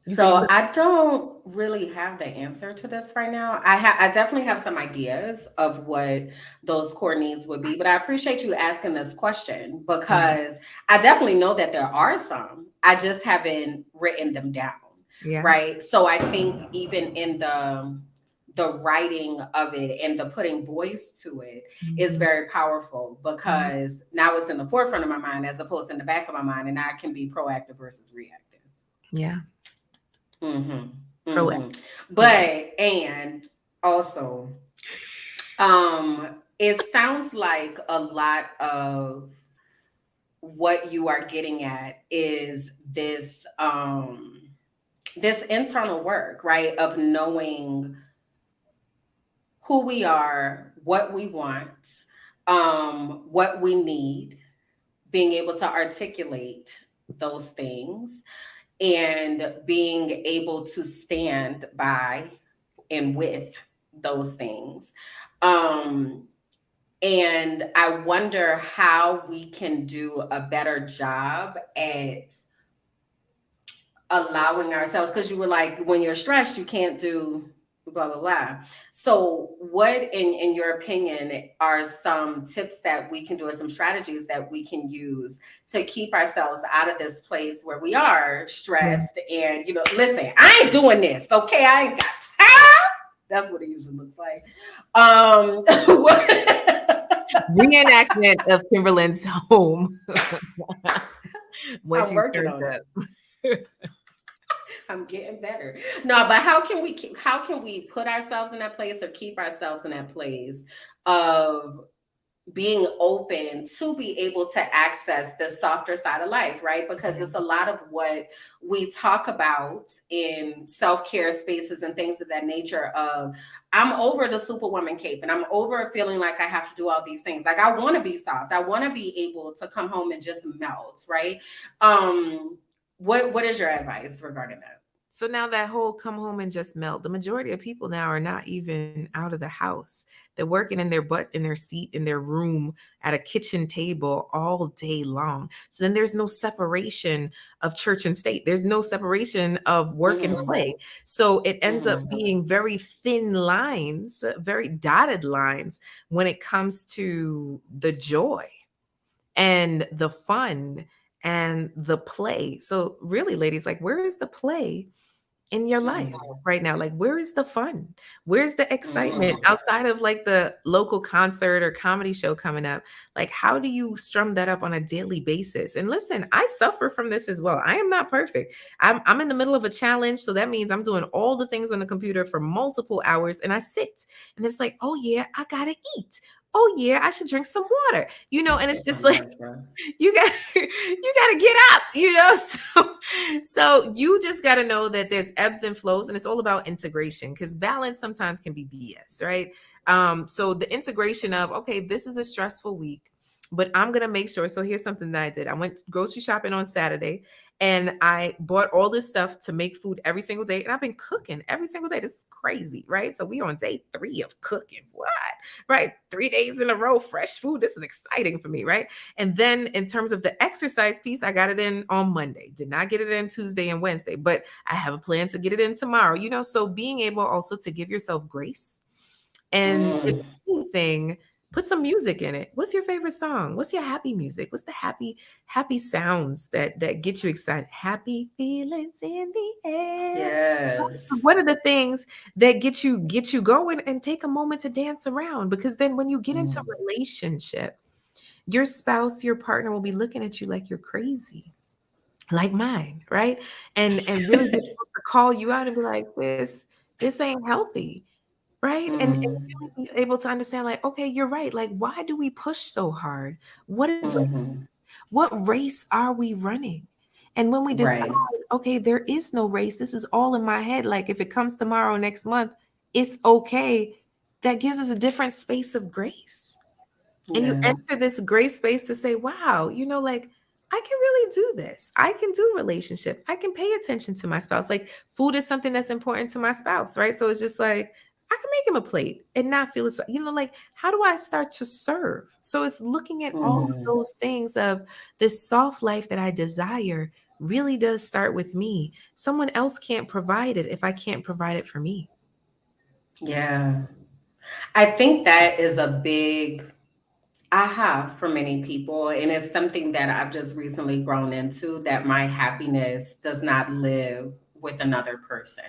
S2: You say you
S1: So I don't really have the answer to this right now. I definitely have some ideas of what those core needs would be, but I appreciate you asking this question
S2: Mhm.
S1: because I definitely know that there are some. I just haven't written them down,
S2: Yeah.
S1: right? So I think even in the writing of it and the putting voice to it is
S2: Mhm.
S1: very powerful,
S2: Mhm.
S1: because now it's in the forefront of my mind as opposed to in the back of my mind, and I can be proactive versus reactive.
S2: Yeah.
S1: Mm-hmm.
S2: Proactive.
S1: Mm-hmm.
S2: Yeah.
S1: But and also, it sounds like a lot of what you are getting at is this internal work, right? Of knowing who we are, what we want, what we need, being able to articulate those things, and being able to stand by and with those things. Um, and I wonder how we can do a better job at allowing ourselves, because you were like, when you're stressed, you can't do blah blah blah. So what in your opinion are some tips that we can do, or some strategies that we can use to keep ourselves out of this place where we are
S2: Yeah.
S1: stressed and, listen, I ain't doing this, okay? I ain't got time. That's what it usually looks like.
S2: Reenactment of Kimberly's home when
S1: I'm
S2: she
S1: working
S2: turns
S1: on it.
S2: up.
S1: I'm getting better. No, but how can we put ourselves in that place, or keep ourselves in that place of being open to be able to access the softer side of life, right? Because
S2: Yeah.
S1: it's a lot of what we talk about in self-care spaces and things of that nature of, I'm over the superwoman cape, and I'm over feeling like I have to do all these things. Like, I want to be soft. I want to be able to come home and just melt, right? What is your advice regarding that?
S2: So now that whole come home and just melt, the majority of people now are not even out of the house. They're working in their butt, in their seat, in their room, at a kitchen table all day long. So then there's no separation of church and state. There's no separation of work and
S1: Mm-hmm.
S2: play. So it ends up
S1: Mm-hmm.
S2: being very thin lines, very dotted lines when it comes to the joy and the fun and the play. So really, ladies, like, where is the play in your life right now? Like, where is the fun? Where's the excitement
S1: Mm-hmm.
S2: outside of like the local concert or comedy show coming up? Like, how do you strum that up on a daily basis? And listen, I suffer from this as well. I am not perfect. I'm in the middle of a challenge. So that means I'm doing all the things on the computer for multiple hours, and I sit and it's like, oh yeah, I gotta eat. Oh yeah, I should drink some water, and it's just like, you got you got to get up, so you just got to know that there's ebbs and flows, and it's all about integration, because balance sometimes can be BS, right? So the integration of, okay, this is a stressful week, but I'm gonna make sure. So here's something that I did. I went grocery shopping on Saturday, and I bought all this stuff to make food every single day, and I've been cooking every single day. This is crazy, right? So we on day 3 of cooking. What? Right? 3 days in a row, fresh food. This is exciting for me, right? And then in terms of the exercise piece, I got it in on Monday. Did not get it in Tuesday and Wednesday, but I have a plan to get it in tomorrow. So being able also to give yourself grace, and if
S1: Mm.
S2: anything, put some music in it. What's your favorite song? What's your happy music? What's the happy sounds that get you excited? Happy feelings in the air.
S1: Yes.
S2: What are the things that get you going, and take a moment to dance around? Because then when you get into
S1: Mm.
S2: a relationship, your spouse, your partner will be looking at you like you're crazy, like mine, right? And really be able to call you out and be like, this ain't healthy, right? And
S1: Mm.
S2: really be able to understand, like, okay, you're right. Like, why do we push so hard? What is
S1: Mhm.
S2: race? What race are we running? And when we decide,
S1: Right.
S2: okay, there is no race, this is all in my head. Like, if it comes tomorrow, next month, it's okay. That gives us a different space of grace. And you
S1: Yeah.
S2: enter this gray space to say, wow, like, I can really do this. I can do relationship. I can pay attention to my spouse. Like, food is something that's important to my spouse, right? So it's just like, I can make him a plate and not feel it's, like, how do I start to serve? So it's looking at all of
S1: Mhm.
S2: those things of this soft life that I desire really does start with me. Someone else can't provide it if I can't provide it for me.
S1: Yeah. I think that is a big aha for many people. And it's something that I've just recently grown into, that my happiness does not live with another person.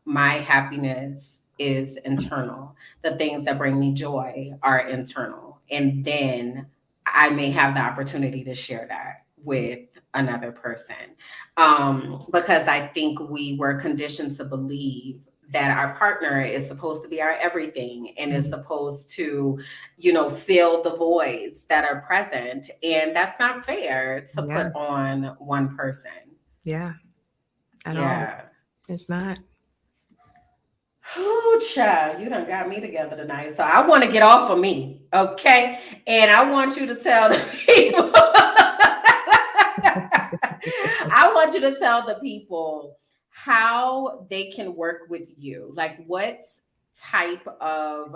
S1: My happiness is internal. The things that bring me joy are internal. And then I may have the opportunity to share that with another person. Because I think we were conditioned to believe that our partner is supposed to be our everything and is supposed to, fill the voids that are present. And that's not fair to
S2: Yeah.
S1: put on one person.
S2: Yeah. At all.
S1: Yeah.
S2: It's not.
S1: Whoo, child, you done got me together tonight. So I want to get off of me, okay? And I want you to tell the people. I want you to tell the people how they can work with you. Like, what type of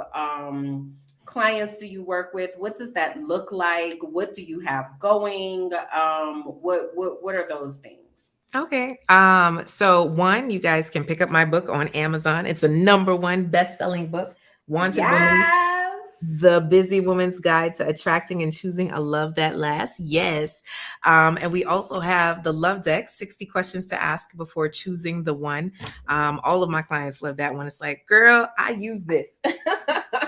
S1: clients do you work with? What does that look like? What do you have going? What are those things?
S2: Okay. So one, you guys can pick up my book on Amazon. It's a #1 best-selling book, Wanted Woman,
S1: Yes.
S2: The Busy Woman's Guide to Attracting and Choosing a Love That Lasts. Yes. And we also have the Love Deck, 60 questions to ask before choosing the one. All of my clients love that one. It's like, girl, I use this.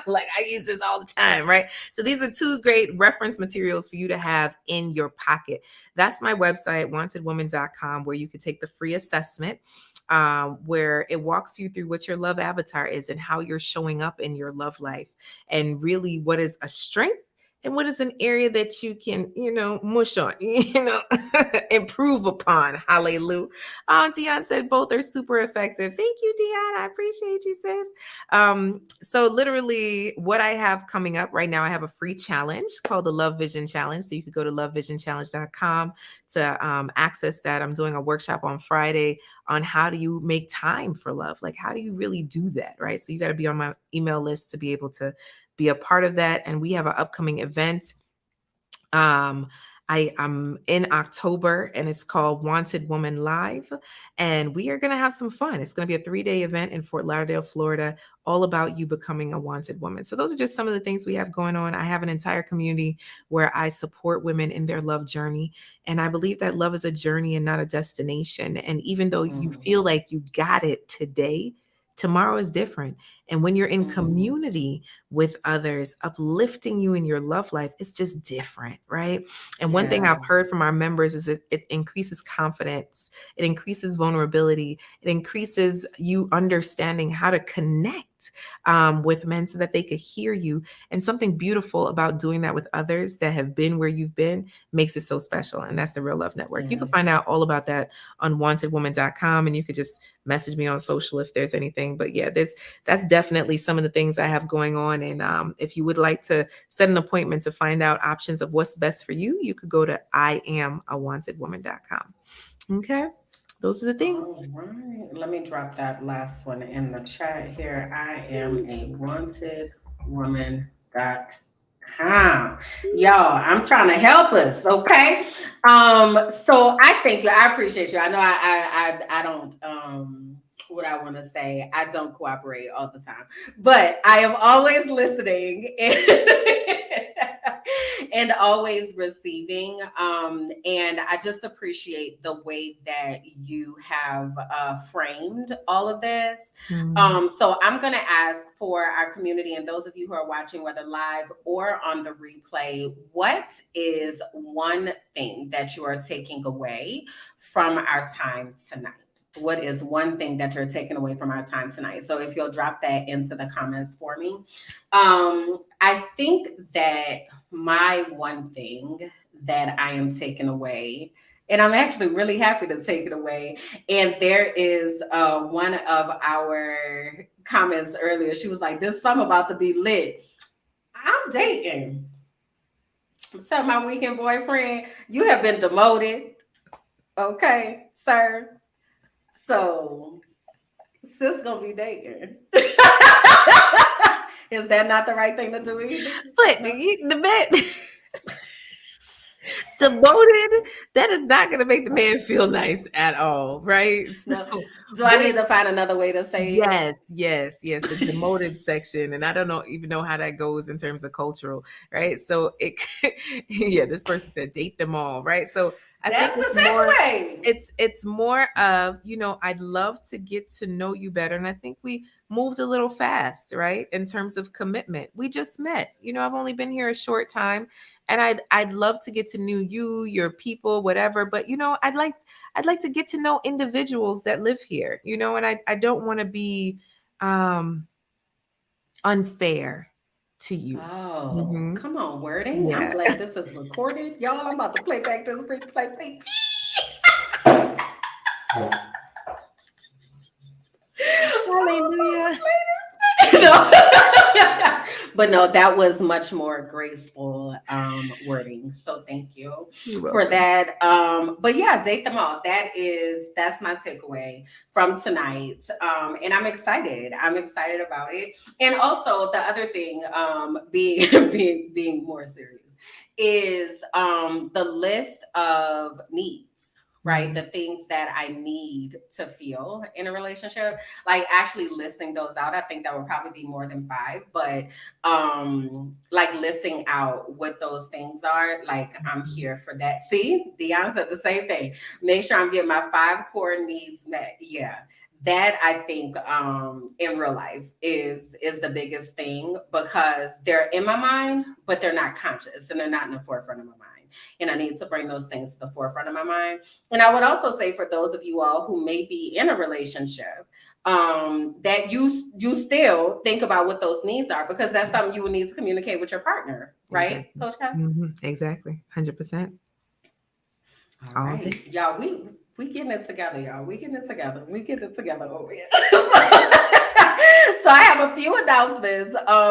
S2: Like, I use this all the time, right? So these are 2 great reference materials for you to have in your pocket. That's my website, wantedwoman.com, where you can take the free assessment, where it walks you through what your love avatar is and how you're showing up in your love life, and really what is a strength and what is an area that you can, mush on, improve upon. Hallelujah. Dion said both are super effective. Thank you, Dion. I appreciate you, sis. So literally what I have coming up right now, I have a free challenge called the Love Vision Challenge. So you could go to lovevisionchallenge.com to access that. I'm doing a workshop on Friday on how do you make time for love? Like, how do you really do that? Right. So you got to be on my email list to be able to be a part of that. And we have an upcoming event. I'm in October, and it's called Wanted Woman Live, and we are going to have some fun. It's going to be a 3-day event in Fort Lauderdale, Florida, all about you becoming a wanted woman. So those are just some of the things we have going on. I have an entire community where I support women in their love journey, and I believe that love is a journey and not a destination. And even though you feel like you got it today, tomorrow is different. And when you're in community with others, uplifting you in your love life, it's just different, right? And one thing I've heard from our members is it increases confidence, it increases vulnerability, it increases you understanding how to connect with men so that they could hear you. And something beautiful about doing that with others that have been where you've been makes it so special. And that's the Real Love Network. You can find out all about that on wantedwoman.com, and you could just message me on social if there's anything. But yeah, that's definitely some of the things I have going on. And if you would like to set an appointment to find out options of what's best for you, you could go to IamAwantedWoman.com. Okay. Those are the things.
S1: All right. Let me drop that last one in the chat here. I am a wanted woman.com. Y'all, I'm trying to help us, okay? So I thank you. I appreciate you. I know I don't what I want to say. I don't cooperate all the time, but I am always listening and always receiving. And I just appreciate the way that you have framed all of this. So I'm going to ask for our community and those of you who are watching, whether live or on the replay, what is one thing that you are taking away from our time tonight? What is one thing that you're taking away from our time tonight? So if you'll drop that into the comments for me. I think that my one thing that I am taking away, and I'm actually really happy to take it away. And there is one of our comments earlier. She was like, this summer about to be lit. I'm dating. So my weekend boyfriend, you have been demoted. Okay, sir. So, sis gonna be dating. Is that not the right thing to do either?
S2: But the man devoted, that is not going to make the man feel nice at all, right?
S1: No. Do I need to find another way to say it?
S2: Yes. The demoted section, and I don't even know how that goes in terms of cultural, right? So this person said date them all, right? So I think
S1: That's
S2: it's
S1: the
S2: more
S1: takeaway.
S2: it's more of, I'd love to get to know you better. And I think we moved a little fast, right? In terms of commitment. We just met. I've only been here a short time, and I'd love to get to know you, your people, whatever. But I'd like to get to know individuals that live here, and I don't want to be unfair to you.
S1: Oh,
S2: Hmm.
S1: come on, wording. I'm
S2: Yeah.
S1: glad this is recorded. Y'all, I'm about to play back this replay.
S2: Hallelujah.
S1: No. But no, that was much more graceful wording. So thank you
S2: You're
S1: for
S2: welcome.
S1: that. But yeah, date them all. That's my takeaway from tonight. And I'm excited. I'm excited about it. And also the other thing, being being more serious, is the list of needs. Right,
S2: Mhm.
S1: the things that I need to feel in a relationship, like actually listing those out. I think that would probably be more than five, but like listing out what those things are, like I'm
S2: Mhm.
S1: here for that. See, Dion said the same thing. Make sure I'm getting my five core needs met. Yeah, that I think in real life is the biggest thing, because they're in my mind but they're not conscious and they're not in the forefront of my mind, and I need to bring those things to the forefront of my mind. And I would also say for those of you all who may be in a relationship, that you still think about what those needs are, because that's something you would need to communicate with your partner, right,
S2: Exactly.
S1: Coach Cass?
S2: Exactly. 100%.
S1: All
S2: All
S1: right,
S2: day.
S1: y'all. We getting it together, y'all. We getting it together. We getting it together over here. So I have a few announcements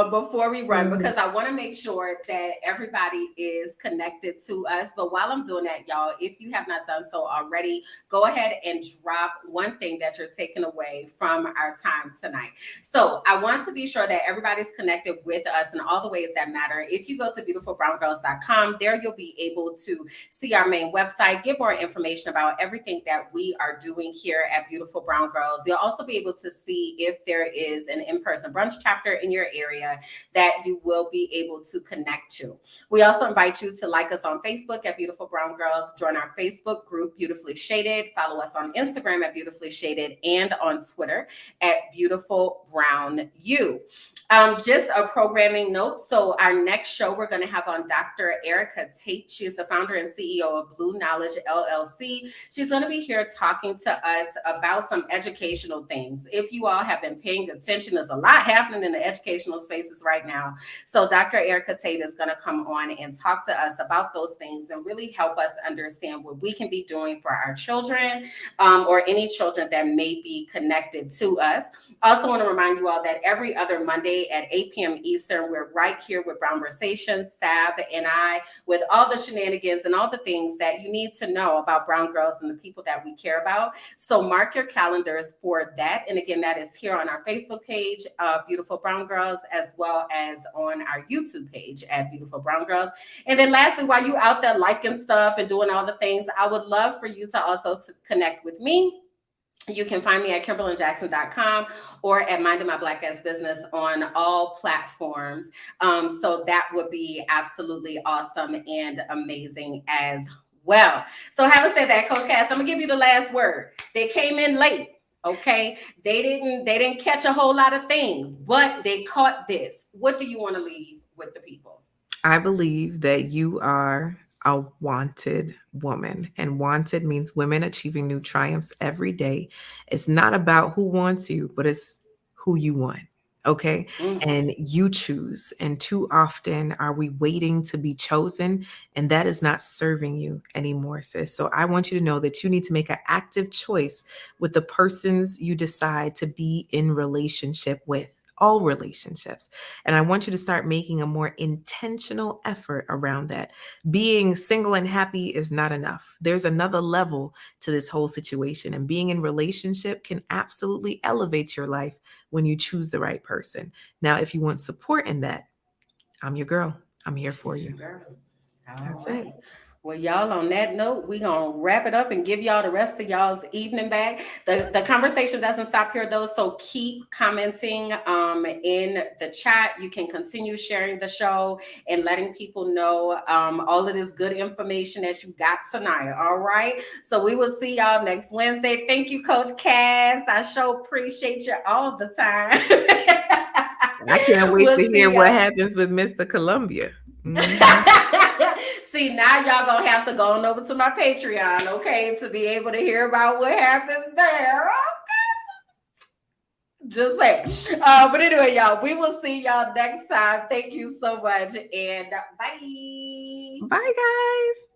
S1: before we run,
S2: Mhm.
S1: because I want to make sure that everybody is connected to us. But while I'm doing that, y'all, if you have not done so already, go ahead and drop one thing that you're taking away from our time tonight. So I want to be sure that everybody's connected with us in all the ways that matter. If you go to beautifulbrowngirls.com, there you'll be able to see our main website, get more information about everything that we are doing here at Beautiful Brown Girls. You'll also be able to see if there is an in-person brunch chapter in your area that you will be able to connect to. We also invite you to like us on Facebook at Beautiful Brown Girls, join our Facebook group Beautifully Shaded, follow us on Instagram at Beautifully Shaded, and on Twitter at Beautiful Brown U. Just a programming note. So our next show, we're going to have on Dr. Erica Tate. She is the founder and CEO of Blue Knowledge LLC. She's going to be here talking to us about some educational things. If you all have been paying attention, there's a lot happening in the educational spaces right now. So Dr. Erica Tate is going to come on and talk to us about those things and really help us understand what we can be doing for our children, or any children that may be connected to us. I also want to remind you all that every other Monday at 8 p.m. Eastern, we're right here with Brownversations, Sab, and I, with all the shenanigans and all the things that you need to know about brown girls and the people that we care about. So mark your calendars for that. And again, that is here on our Facebook page, Beautiful Brown Girls, as well as on our YouTube page at Beautiful Brown Girls. And then lastly, while you out there liking stuff and doing all the things, I would love for you to also connect with me. You can find me at KimberlyJackson.com or at Minding My Black Ass Business on all platforms. So that would be absolutely awesome and amazing as well. So having said that, Coach Cass, I'm gonna give you the last word. They came in late. Okay, they didn't catch a whole lot of things, but they caught this. What do you want to leave with the people?
S2: I believe that you are a wanted woman, and wanted means women achieving new triumphs every day. It's not about who wants you, but it's who you want. Okay.
S1: Mm.
S2: And you choose. And too often are we waiting to be chosen, and that is not serving you anymore, sis. So I want you to know that you need to make an active choice with the persons you decide to be in relationship with. All relationships. And I want you to start making a more intentional effort around that. Being single and happy is not enough. There's another level to this whole situation. And being in relationship can absolutely elevate your life when you choose the right person. Now, if you want support in that, I'm your girl. I'm here for
S1: She's
S2: you.
S1: your girl. All
S2: That's it.
S1: right. Well, y'all, on that note, we're going to wrap it up and give y'all the rest of y'all's evening back. The conversation doesn't stop here, though, so keep commenting in the chat. You can continue sharing the show and letting people know all of this good information that you got tonight, all right? So we will see y'all next Wednesday. Thank you, Coach Cass. I sure appreciate you all the time.
S2: I can't wait to hear what happens with Mr. Columbia.
S1: See, now y'all gonna have to go on over to my Patreon, okay, to be able to hear about what happens there. Okay, just saying. But anyway, y'all, we will see y'all next time. Thank you so much, and bye.
S2: Bye, guys.